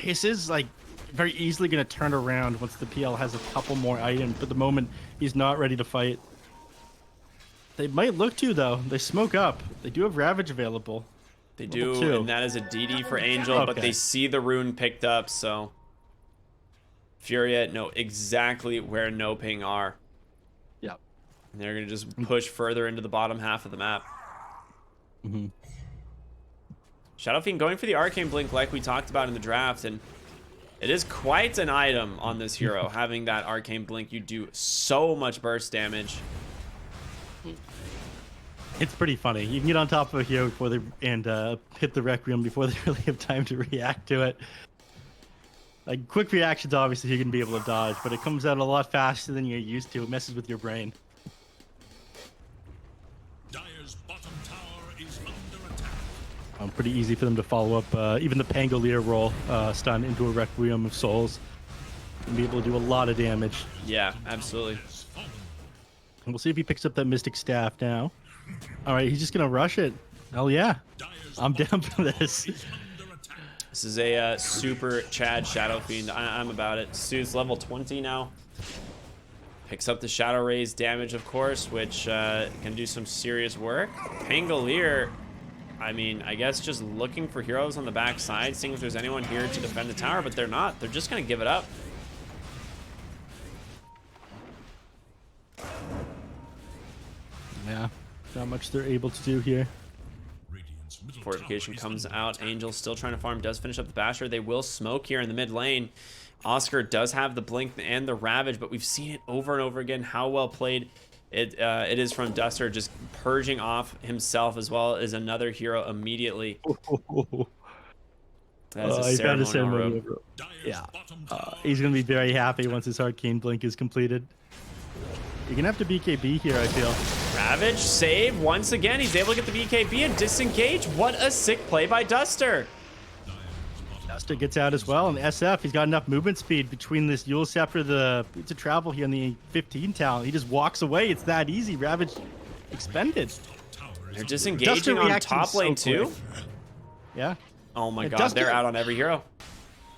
is like very easily going to turn around once the PL has a couple more items, but at the moment he's not ready to fight. They might look to, though. They smoke up. They do have Ravage available. They do, and that is a DD for Angel, Okay. but they see the rune picked up, so Furia know exactly where NoPing are. Yep. And they're going to just push further into the bottom half of the map. Mm-hmm. Shadow Fiend going for the Arcane Blink like we talked about in the draft, and it is quite an item on this hero. Having that Arcane Blink, you do so much burst damage. It's pretty funny. You can get on top of a hero before they hit the Requiem before they really have time to react to it. Like, quick reactions, obviously, you're going to be able to dodge, but it comes out a lot faster than you're used to. It messes with your brain. Dire's bottom tower is under attack. Pretty easy for them to follow up. Even the Pangolier roll stun into a Requiem of Souls. And be able to do a lot of damage. Yeah, absolutely. And we'll see if he picks up that Mystic Staff now. All right, he's just going to rush it. Hell yeah. I'm down for this. This is a super Chad Shadow Fiend. I'm about it. Suit's level 20 now. Picks up the Shadow Rays damage, of course, which can do some serious work. Pangolier, I mean, I guess just looking for heroes on the back side, seeing if there's anyone here to defend the tower, but they're not. They're just going to give it up. Yeah, not much they're able to do here. Radiant's middle Fortification tower is comes under out. attack. Angel still trying to farm, does finish up the Basher. They will smoke here in the mid lane. Oscar does have the Blink and the Ravage, but we've seen it over and over again. How well played it is from Duster, just purging off himself as well as another hero immediately. That's a He's got a ceremonial robe. robe. Dire's Yeah, bottom tower he's going to be very happy once his Arcane Blink is completed. You're going to have to BKB here, I feel. Ravage, save once again. He's able to get the BKB and disengage. What a sick play by Duster. Duster gets out as well, and SF, he's got enough movement speed between this Yule Scepter to travel here in the 15 talent. He just walks away. It's that easy. Ravage expended. They're disengaging on reacting top so lane too. quick. Yeah. Oh my Yeah, god, Duster- they're out on every hero.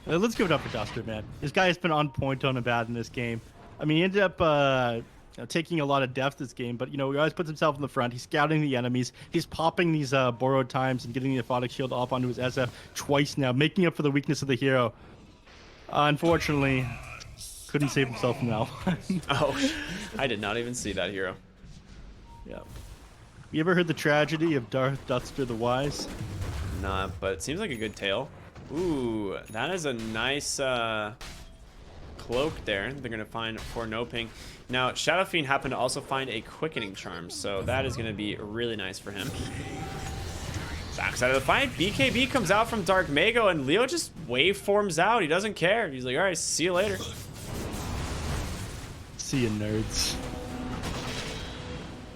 Let's give it up for Duster, man. This guy has been on point on a bad in this game. I mean, he ended up taking a lot of depth this game, but, he always puts himself in the front. He's scouting the enemies. He's popping these borrowed times and getting the Aphotic Shield off onto his SF twice now, making up for the weakness of the hero. Unfortunately, couldn't save himself from that one. Oh, I did not even see that hero. Yeah. You ever heard the tragedy of Darth Duster the Wise? Nah, but it seems like a good tale. Ooh, that is a nice cloak there. They're going to find for NoPing. Now, Shadow Fiend happened to also find a quickening charm, so that is going to be really nice for him. Backside of the fight, BKB comes out from Dark Mago, and Leo just waveforms out. He doesn't care. He's like, all right, see you later. See you, nerds.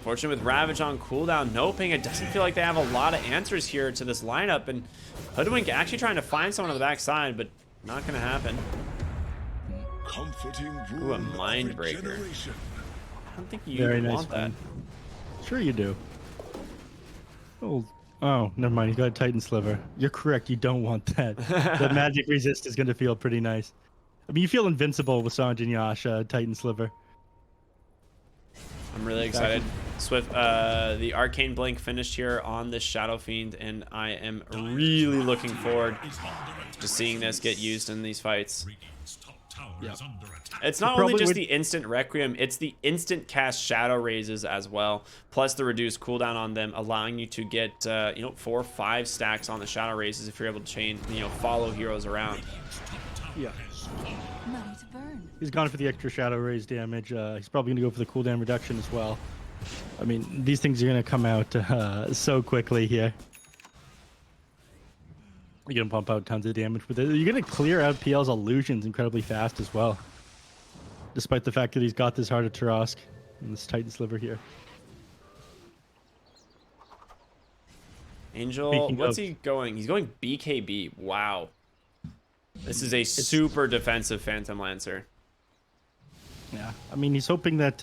Fortunate with Ravage on cooldown, NoPing, it doesn't feel like they have a lot of answers here to this lineup, and Hoodwink actually trying to find someone on the backside, but not going to happen. Ooh, a Mind Breaker. I don't think you Very even nice want that. one. Sure you do. Oh, never mind. You got a Titan Sliver. You're correct. You don't want that. The magic resist is going to feel pretty nice. I mean, you feel invincible with Sanjin Yasha, Titan Sliver. I'm really excited. Swift, the Arcane Blink finished here on this Shadow Fiend, and I am really looking forward to seeing this get used in these fights. Radiant's top tower is under attack. It's not only just the instant Requiem, it's the instant cast Shadow Raises as well, plus the reduced cooldown on them, allowing you to get 4 or 5 stacks on the Shadow Raises if you're able to chain, follow heroes around. Yeah. Money to burn. He's gone for the extra Shadow Raise damage. He's probably going to go for the cooldown reduction as well. I mean, these things are going to come out so quickly here. You're going to pump out tons of damage with it. You're going to clear out PL's illusions incredibly fast as well. Despite the fact that he's got this Heart of Tarask and this Titan Sliver here. Angel, Speaking what's of- he going? He's going BKB. Wow. This is a super defensive Phantom Lancer. Yeah, I mean, he's hoping that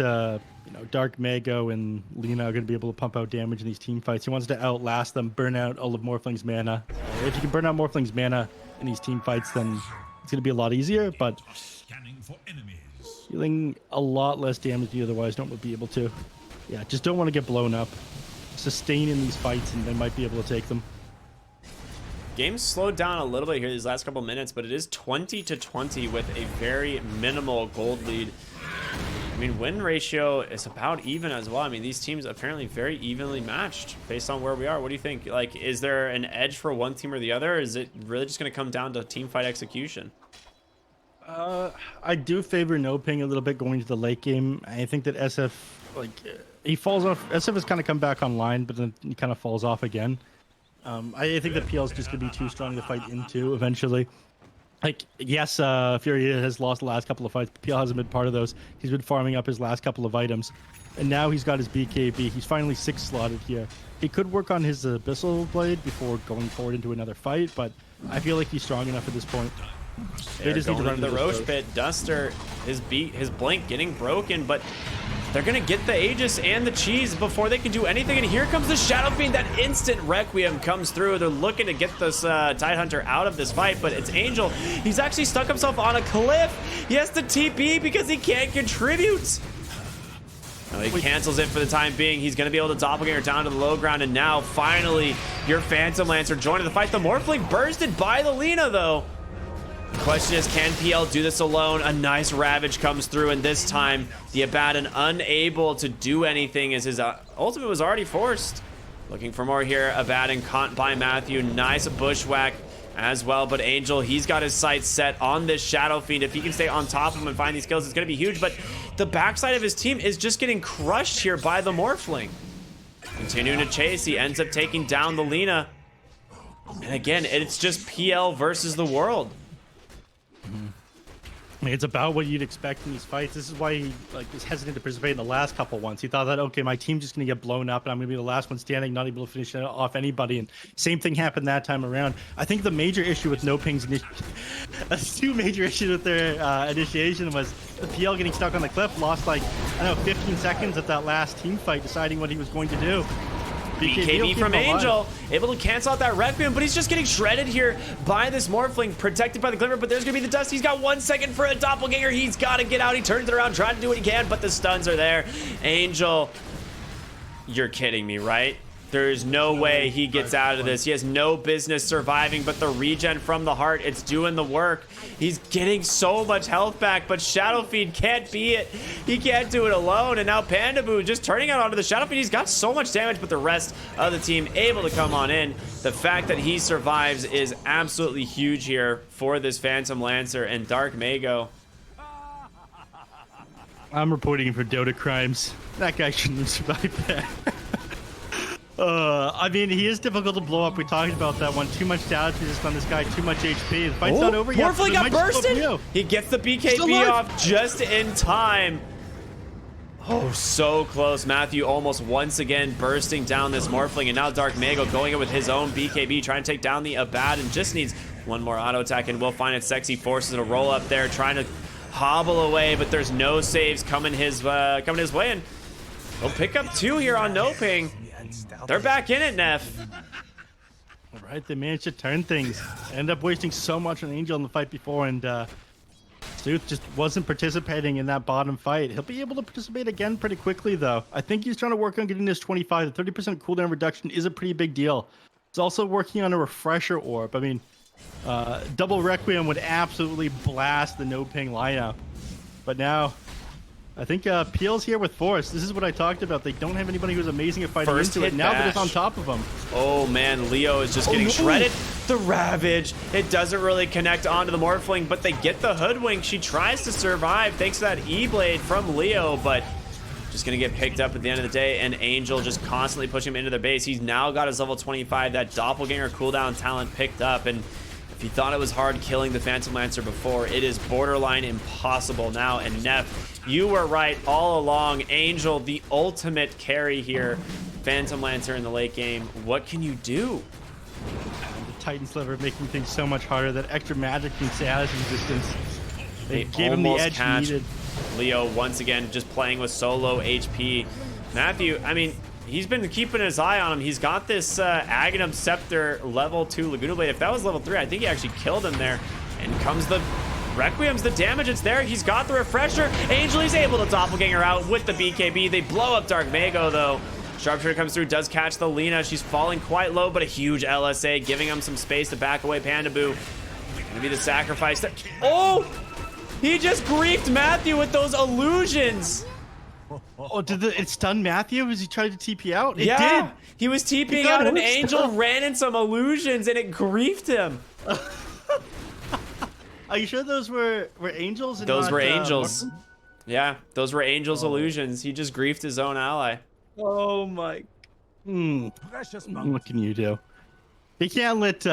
Dark Mago and Lina are going to be able to pump out damage in these team fights. He wants to outlast them, burn out all of Morphling's mana. If you can burn out Morphling's mana in these team fights, then it's going to be a lot easier, but Scanning for enemies. dealing a lot less damage than you otherwise don't be able to. Yeah, just don't want to get blown up. Sustain in these fights, and they might be able to take them. Game's slowed down a little bit here these last couple minutes, but it is 20-20 with a very minimal gold lead. I mean, win ratio is about even as well. I mean, these teams apparently very evenly matched based on where we are. What do you think? Like, is there an edge for one team or the other? Or is it really just going to come down to team fight execution? I do favor NoPing a little bit going to the late game. I think that SF, he falls off. SF has kind of come back online, but then he kind of falls off again. I think that PL's just going to be too strong to fight into eventually. Like, yes, Furia has lost the last couple of fights. But PL hasn't been part of those. He's been farming up his last couple of items. And now he's got his BKB. He's finally 6 slotted here. He could work on his Abyssal Blade before going forward into another fight, but I feel like he's strong enough at this point. They just need to run the Roche pit. Duster, his blink getting broken, but they're gonna get the Aegis and the cheese before they can do anything. And here comes the Shadow Fiend. That instant Requiem comes through. They're looking to get this Tidehunter out of this fight, but it's Angel. He's actually stuck himself on a cliff. He has to TP because he can't contribute. No, he cancels it for the time being. He's going to be able to doppelganger down to the low ground, and now finally your Phantom Lancer joining the fight. The Morphling bursted by the Lina, though. The question is, can PL do this alone? A nice Ravage comes through, and this time the Abaddon unable to do anything as his ultimate was already forced. Looking for more here. Abaddon caught by Matthew. Nice bushwhack as well, but Angel, he's got his sights set on this Shadow Fiend. If he can stay on top of him and find these kills, it's going to be huge, but the backside of his team is just getting crushed here by the Morphling. Continuing to chase, he ends up taking down the Lina. And again, it's just PL versus the world. I mean, it's about what you'd expect in these fights. This is why he was hesitant to participate in the last couple ones. He thought that, okay, my team's just going to get blown up and I'm going to be the last one standing, not able to finish off anybody. And same thing happened that time around. I think the major issue with NoPing's two major issues with their initiation was the PL getting stuck on the cliff, lost like, I don't know, 15 seconds at that last team fight deciding what he was going to do. BKB from Angel, able to cancel out that Requiem, but he's just getting shredded here by this Morphling, protected by the Glimmer, but there's going to be the Dust. He's got 1 second for a Doppelganger. He's got to get out. He turns it around, trying to do what he can, but the stuns are there. Angel, you're kidding me, right? There's no way he gets out of this. He has no business surviving, but the regen from the heart, it's doing the work. He's getting so much health back, but Shadow Fiend can't be it. He can't do it alone, and now Pandaboo just turning it onto the Shadow Fiend. He's got so much damage, but the rest of the team able to come on in. The fact that he survives is absolutely huge here for this Phantom Lancer and Dark Mago. I'm reporting for Dota crimes. That guy shouldn't have survived that. I mean, he is difficult to blow up. We talked about that one. Too much damage resist on this guy. Too much HP. The fight's not over yet. Morphling got bursted. He gets the BKB off just in time. Oh, so close. Matthew almost once again bursting down this Morphling, and now Dark Mago going in with his own BKB, trying to take down the Abaddon. Just needs one more auto attack, and we'll find it. Sexy forces to roll up there, trying to hobble away, but there's no saves coming his way, and he'll pick up 2 here on NoPing. They're back in it, Neph. All right, they managed to turn things. End up wasting so much on Angel in the fight before, and Sooth just wasn't participating in that bottom fight. He'll be able to participate again pretty quickly, though. I think he's trying to work on getting this 25. The 30% cooldown reduction is a pretty big deal. He's also working on a refresher orb. I mean, double Requiem would absolutely blast the NoPing lineup. But now, I think PL's here with Force. This is what I talked about. They don't have anybody who's amazing at fighting into it. Now that it's on top of them. Oh man, Leo is just getting shredded. The Ravage. It doesn't really connect onto the Morphling, but they get the Hoodwink. She tries to survive thanks to that E-Blade from Leo, but just gonna get picked up at the end of the day, and Angel just constantly pushing him into their base. He's now got his level 25, that Doppelganger cooldown talent picked up, and if you thought it was hard killing the Phantom Lancer before, it is borderline impossible now. And Neph, you were right all along. Angel, the ultimate carry here. Phantom Lancer in the late game. What can you do? The Titan Sliver making things so much harder. That extra magic and status resistance. They gave him the edge he needed. Leo once again just playing with solo HP. Matthew, I mean, he's been keeping his eye on him. He's got this Aghanim Scepter level 2 Laguna Blade. If that was level 3, I think he actually killed him there. And comes the Requiem's the damage. It's there. He's got the refresher. Angel is able to doppelganger out with the BKB. They blow up Dark Mago, though. Sharpshooter comes through, does catch the Lina. She's falling quite low, but a huge LSA, giving him some space to back away Pandaboo. Gonna be the sacrifice there. Oh! He just griefed Matthew with those illusions. Oh, did it stun Matthew as he tried to TP out? It yeah, did. He was TPing out, and Angel ran in some illusions, and it griefed him. Are you sure those were angels? And those were angels. Yeah, those were angels' illusions. He just griefed his own ally. Oh my. What can you do? He can't let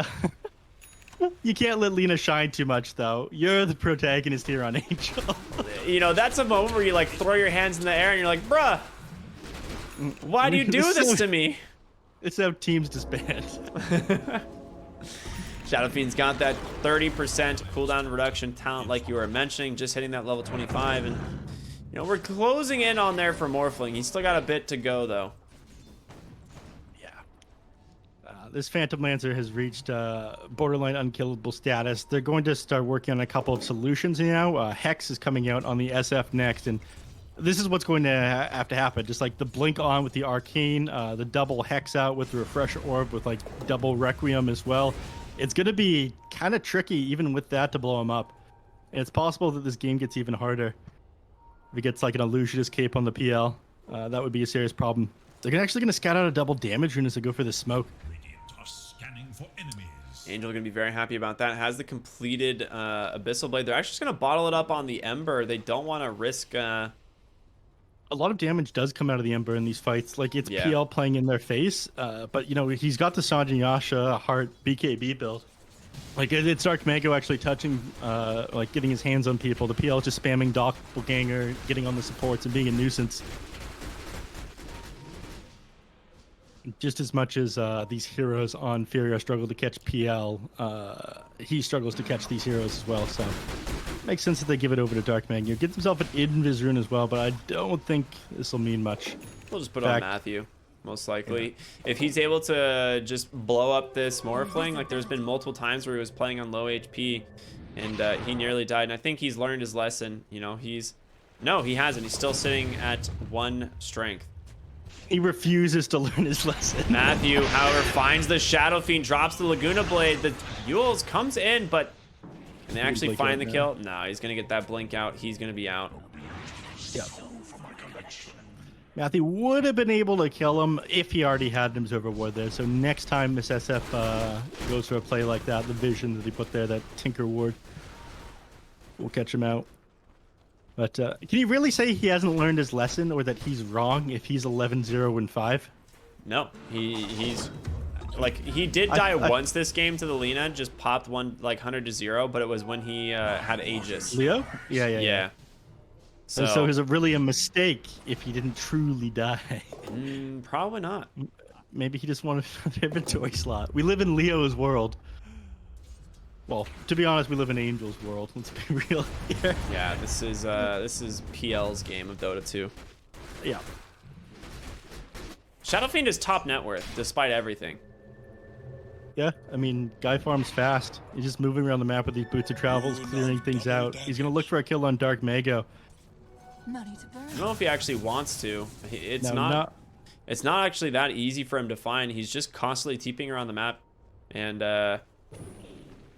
You can't let Lena shine too much, though. You're the protagonist here on Angel. You know, that's a moment where you like throw your hands in the air and you're like, bruh, why do you do this to me? It's how teams disband. Shadow Fiend's got that 30% cooldown reduction talent like you were mentioning, just hitting that level 25. And, you know, we're closing in on there for Morphling. He's still got a bit to go, though. This Phantom Lancer has reached borderline unkillable status. They're going to start working on a couple of solutions now. Hex is coming out on the SF next, and this is what's going to have to happen. Just like the blink on with the arcane, the double Hex out with the refresher orb with like double Requiem as well. It's going to be kind of tricky even with that to blow him up. And it's possible that this game gets even harder. If he gets like an illusionist cape on the PL, that would be a serious problem. They're actually going to scout out a double damage rune as they go for the smoke. For enemies. Angel gonna be very happy about that. Has the completed Abyssal Blade. They're actually just gonna bottle it up on the Ember. They don't want to risk. A lot of damage does come out of the Ember in these fights. Like it's PL playing in their face, but you know he's got the Sanjin Yasha Heart BKB build. Like it's Dark Mago actually touching, like getting his hands on people. The PL just spamming Doppelganger, getting on the supports and being a nuisance. Just as much as these heroes on Furia struggle to catch PL, he struggles to catch these heroes as well. So makes sense that they give it over to Dark Magneto. Gets himself an Invis rune as well, but I don't think this will mean much. We'll just put on Matthew, most likely. Yeah. If he's able to just blow up this Morphling, like there's been multiple times where he was playing on low HP and he nearly died. And I think he's learned his lesson. You know, no, he hasn't. He's still sitting at 1 strength. He refuses to learn his lesson. Matthew, however, finds the Shadow Fiend, drops the Laguna Blade. The Yules comes in, but can they actually find the kill? No, he's going to get that blink out. He's going to be out. Yep. Matthew would have been able to kill him if he already had Observer Ward there. So next time Miss SF goes for a play like that, the vision that he put there, that Tinker Ward, will catch him out. But can you really say he hasn't learned his lesson or that he's wrong if he's 11-0-5? No, he's like he did die once this game to the Lina, just popped one like 100-0, but it was when he had Aegis. Leo? Yeah. So is it really a mistake if he didn't truly die? Probably not. Maybe he just wanted an inventory slot. We live in Leo's world. Well, to be honest, we live in Angel's world. Let's be real here. Yeah, this is PL's game of Dota 2. Yeah. Shadow Fiend is top net worth, despite everything. Yeah, I mean, guy farms fast. He's just moving around the map with these boots of travels, clearing things out. He's gonna look for a kill on Dark Mago. I don't know if he actually wants to. It's not actually that easy for him to find. He's just constantly TPing around the map, and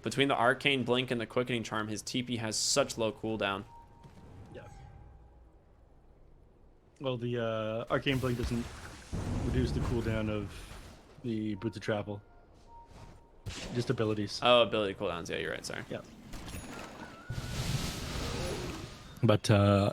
between the Arcane Blink and the Quickening Charm, his TP has such low cooldown. Yeah. Well, the Arcane Blink doesn't reduce the cooldown of the Boots of Travel. Just abilities. Oh, ability cooldowns. Yeah, you're right. Sorry. Yeah. But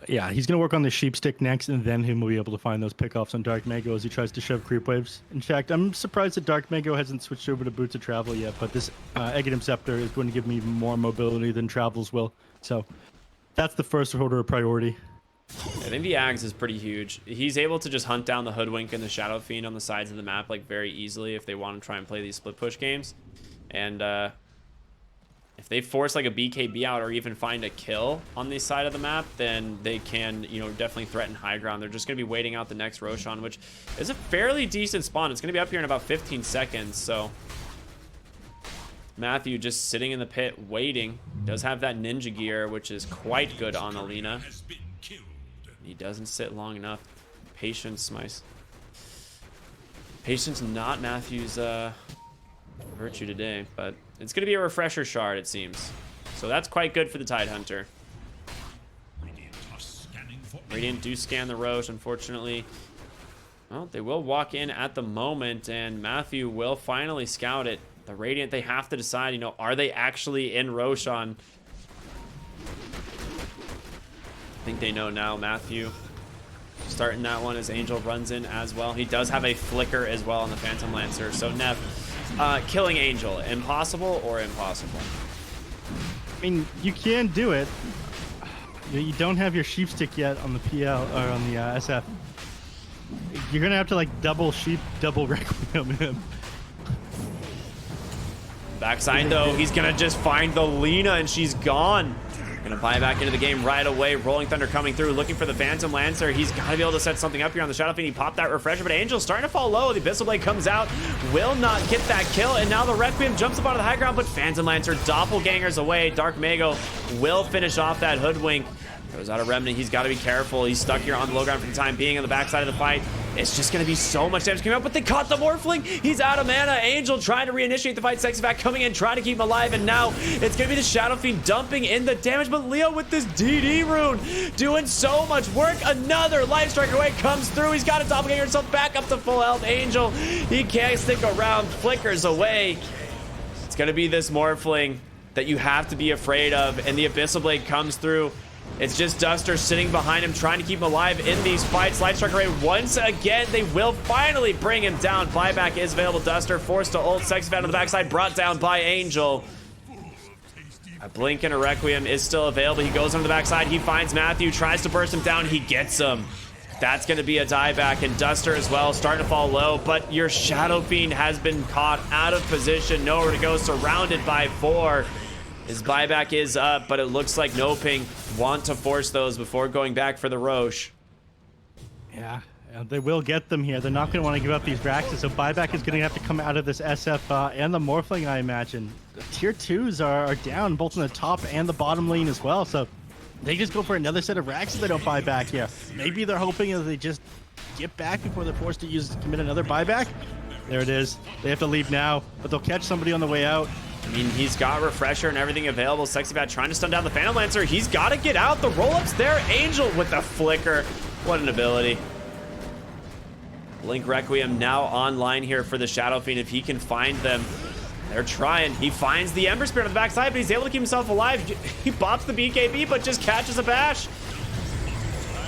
yeah, he's gonna work on the Sheep Stick next, and then he'll be able to find those pickoffs on Dark Mago as he tries to shove creep waves. In fact, I'm surprised that Dark Mago hasn't switched over to Boots of Travel yet. But this Eggadum Scepter is going to give me more mobility than Travels will. So that's the first order of priority. I think the Ags is pretty huge. He's able to just hunt down the Hoodwink and the Shadow Fiend on the sides of the map like very easily if they want to try and play these split push games. And if they force like a BKB out or even find a kill on this side of the map, then they can, you know, definitely threaten high ground. They're just going to be waiting out the next Roshan, which is a fairly decent spawn. It's going to be up here in about 15 seconds. So Matthew just sitting in the pit waiting. Does have that ninja gear, which is quite good on Alina. He doesn't sit long enough. Patience, patience not Matthew's virtue today, but it's going to be a refresher shard, it seems. So that's quite good for the Tidehunter. Radiant do scan the Roche, unfortunately. Well, they will walk in at the moment, and Matthew will finally scout it. The Radiant, they have to decide, you know, are they actually in Roshan? I think they know now. Matthew starting that one as Angel runs in as well. He does have a flicker as well on the Phantom Lancer. So neph killing Angel, impossible or impossible? I mean, you can do it. You don't have your sheep stick yet on the PL or on the SF. You're gonna have to like double sheep, double requiem him. Backside though, he's gonna just find the Lena and she's gone. Gonna buy back into the game right away. Rolling Thunder coming through, looking for the Phantom Lancer. He's gotta be able to set something up here on the Shadow Fiend. He popped that refresher, but Angel's starting to fall low. The Abyssal Blade comes out, will not get that kill, and now the Requiem jumps up onto the high ground, but Phantom Lancer doppelgangers away. Dark Mago will finish off that Hoodwink. Goes out of Remnant. He's got to be careful. He's stuck here on the low ground for the time being on the backside of the fight. It's just going to be so much damage coming out, but they caught the Morphling. He's out of mana. Angel trying to reinitiate the fight. Sexy back coming in, trying to keep him alive, and now it's going to be the Shadow Fiend dumping in the damage, but Leo with this DD rune doing so much work. Another Life Striker away comes through. He's got a doppelganger himself back up to full health. Angel, he can't stick around, flickers away. It's going to be this Morphling that you have to be afraid of, and the Abyssal Blade comes through. It's just Duster sitting behind him, trying to keep him alive in these fights. Light Striker Ray once again, they will finally bring him down. Buyback is available. Duster forced to ult. Sexy Fan on the backside, brought down by Angel. A Blink and a Requiem is still available. He goes on the backside. He finds Matthew, tries to burst him down. He gets him. That's going to be a dieback, and Duster as well, starting to fall low, but your Shadow Fiend has been caught out of position. Nowhere to go, surrounded by 4. His buyback is up, but it looks like NoPing want to force those before going back for the Roche. Yeah, they will get them here. They're not going to want to give up these Raxes, so buyback is going to have to come out of this SF and the Morphling, I imagine. The tier 2s are down, both in the top and the bottom lane as well, so they just go for another set of Raxes. They don't buy back here. Maybe they're hoping that they just get back before they're forced to commit another buyback. There it is. They have to leave now, but they'll catch somebody on the way out. I mean, he's got Refresher and everything available. Sexy Bat trying to stun down the Phantom Lancer. He's got to get out. The roll-up's there. Angel with the flicker. What an ability. Blink Requiem now online here for the Shadow Fiend if he can find them. They're trying. He finds the Ember Spirit on the backside, but he's able to keep himself alive. He bops the BKB, but just catches a bash.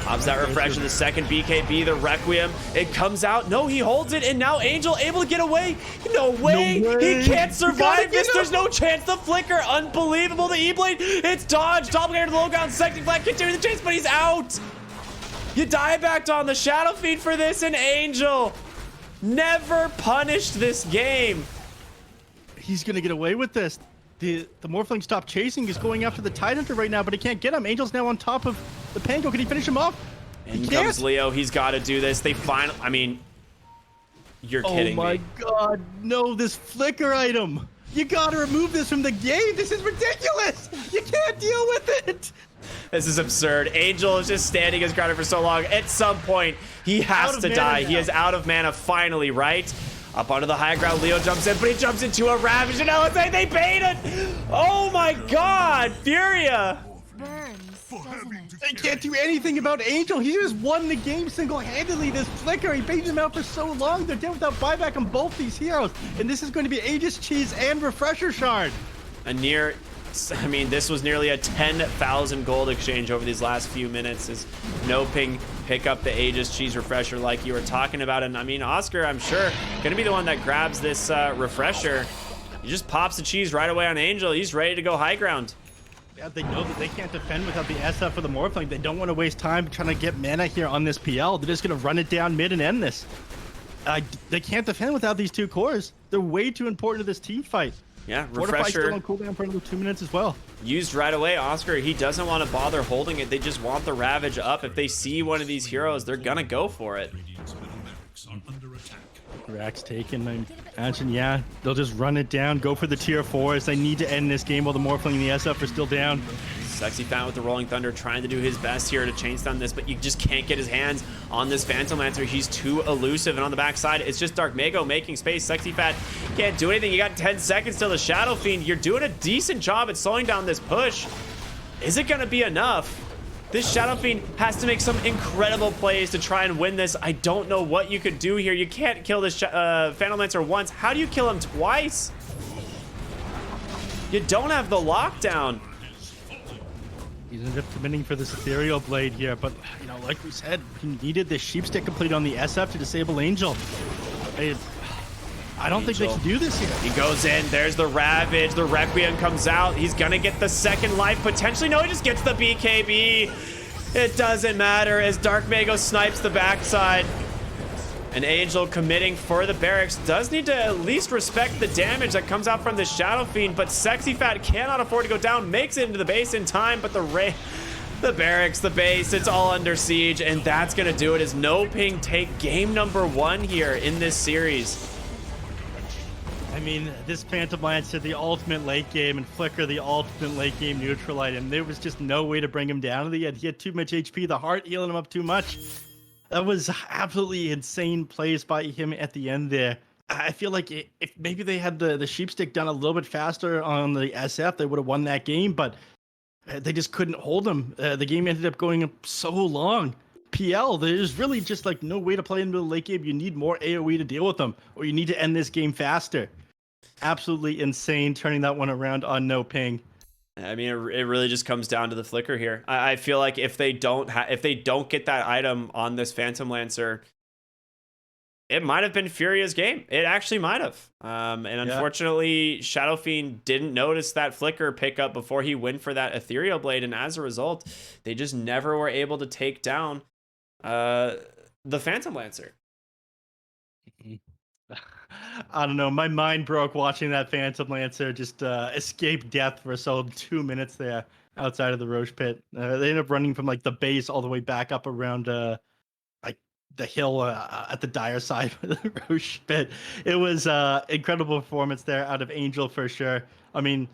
Pops that Refresher, the second BKB, the Requiem. It comes out. No, he holds it, and now Angel able to get away. No way. No way. He can't survive this. There's no chance. The flicker. Unbelievable. The E-Blade. It's dodged. Doppelganger to the low ground. Second flag. Continuing the chase, but he's out. You diebacked on the Shadow Fiend for this, and Angel never punished this game. He's going to get away with this. The Morphling stopped chasing. He's going after the Tidehunter right now, but he can't get him. Angel's now on top of the Pango. Can he finish him off? In comes Leo. He's got to do this. They finally... I mean, you're kidding me. Oh my god. No, this flicker item. You got to remove this from the game. This is ridiculous. You can't deal with it. This is absurd. Angel is just standing his ground for so long. At some point, he has to die. He is out of mana finally, right? Up onto the high ground, Leo jumps in, but he jumps into a Ravage, and LSA, they bait it! Oh my god, Furia! Burns, doesn't it? They can't do anything about Angel. He just won the game single-handedly. This flicker, he baited him out for so long. They're dead without buyback on both these heroes. And this is going to be Aegis Cheese and Refresher Shard. I mean, this was nearly a 10,000 gold exchange over these last few minutes as NoPing pick up the Aegis Cheese Refresher like you were talking about. And I mean, Oscar, I'm sure, gonna be the one that grabs this Refresher. He just pops the cheese right away on Angel. He's ready to go high ground. Yeah, they know that they can't defend without the SF for the Morphling. They don't want to waste time trying to get mana here on this PL. They're just gonna run it down mid and end this. They can't defend without these two cores. They're way too important to this team fight. Yeah, Fortify's still Refresher on cooldown for another 2 minutes as well. used right away. Oscar, he doesn't want to bother holding it. They just want the Ravage up. If they see one of these heroes, they're gonna go for it. Radiant's middle barracks are under attack. Rax taken. I imagine, yeah, they'll just run it down, go for the tier 4s. They need to end this game while the Morphling and the SF are still down. Sexy Fan with the Rolling Thunder trying to do his best here to chain stun this, but you just can't get his hands on this Phantom Lancer. He's too elusive, and on the backside, it's just Dark Mago making space. Sexy Fat can't do anything. You got 10 seconds till the Shadow Fiend. You're doing a decent job at slowing down this push. Is it gonna be enough? This Shadow Fiend has to make some incredible plays to try and win this. I don't know what you could do here. You can't kill this Phantom Lancer once. How do you kill him twice? You don't have the lockdown. He's ended up committing for this Ethereal Blade here, but, you know, like we said, he needed this Sheep Stick complete on the SF to disable Angel. I don't think they can do this here. He goes in. There's the Ravage. The Requiem comes out. He's going to get the second life, potentially. No, he just gets the BKB. It doesn't matter as Dark Mago snipes the backside. And Angel committing for the barracks. Does need to at least respect the damage that comes out from the Shadow Fiend, but Sexy Fat cannot afford to go down. Makes it into the base in time, but the barracks, the base, it's all under siege, and that's going to do it as NoPing take game number 1 here in this series. I mean, this Phantom Lancer, the ultimate late game, and Flicker, the ultimate late game neutral item. There was just no way to bring him down to the end. He had too much HP, the heart healing him up too much. That was absolutely insane plays by him at the end there. I feel like if maybe they had the sheep stick done a little bit faster on the SF, they would have won that game, but they just couldn't hold him. The game ended up going up so long. PL, there's really just like no way to play into the late game. You need more AoE to deal with them, or you need to end this game faster. Absolutely insane turning that one around on NoPing. I mean, it really just comes down to the Flicker here. I feel like if they don't get that item on this Phantom Lancer, it might have been Furia's game. It actually might have. And unfortunately, Shadow Fiend didn't notice that Flicker pickup before he went for that Ethereal Blade, and as a result, they just never were able to take down the Phantom Lancer. I don't know. My mind broke watching that Phantom Lancer just escape death for a solid 2 minutes there outside of the Roche pit. They ended up running from like the base all the way back up around like the hill at the dire side of the Roche pit. It was incredible performance there out of Angel for sure. I mean,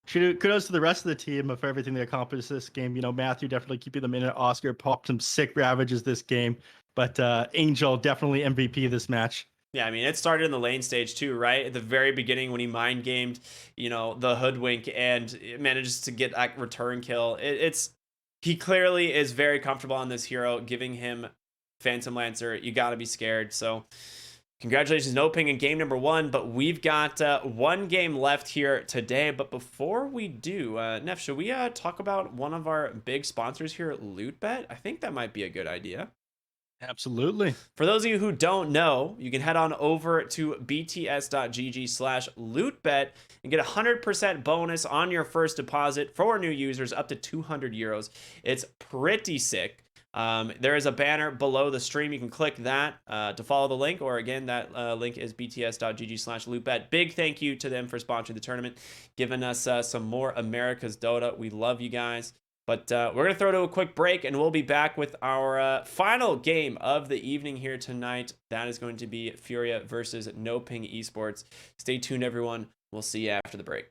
kudos to the rest of the team for everything they accomplished this game. You know, Matthew definitely keeping them in it. Oscar popped some sick ravages this game, but Angel definitely MVP this match. Yeah, I mean, it started in the lane stage too, right? At the very beginning when he mind gamed, you know, the Hoodwink and manages to get a return kill. He clearly is very comfortable on this hero, giving him Phantom Lancer. You got to be scared. So congratulations, NoPing in game number 1, but we've got 1 game left here today. But before we do, Neph, should we talk about one of our big sponsors here at LootBet? I think that might be a good idea. Absolutely. For those of you who don't know, you can head on over to bts.gg/lootbet and get a 100% bonus on your first deposit for new users up to 200 euros. It's pretty sick. There is a banner below the stream. You can click that to follow the link, or again, that link is bts.gg/lootbet. Big thank you to them for sponsoring the tournament, giving us some more America's Dota. We love you guys. But we're going to throw to a quick break, and we'll be back with our final game of the evening here tonight. That is going to be Furia versus NoPing Esports. Stay tuned, everyone. We'll see you after the break.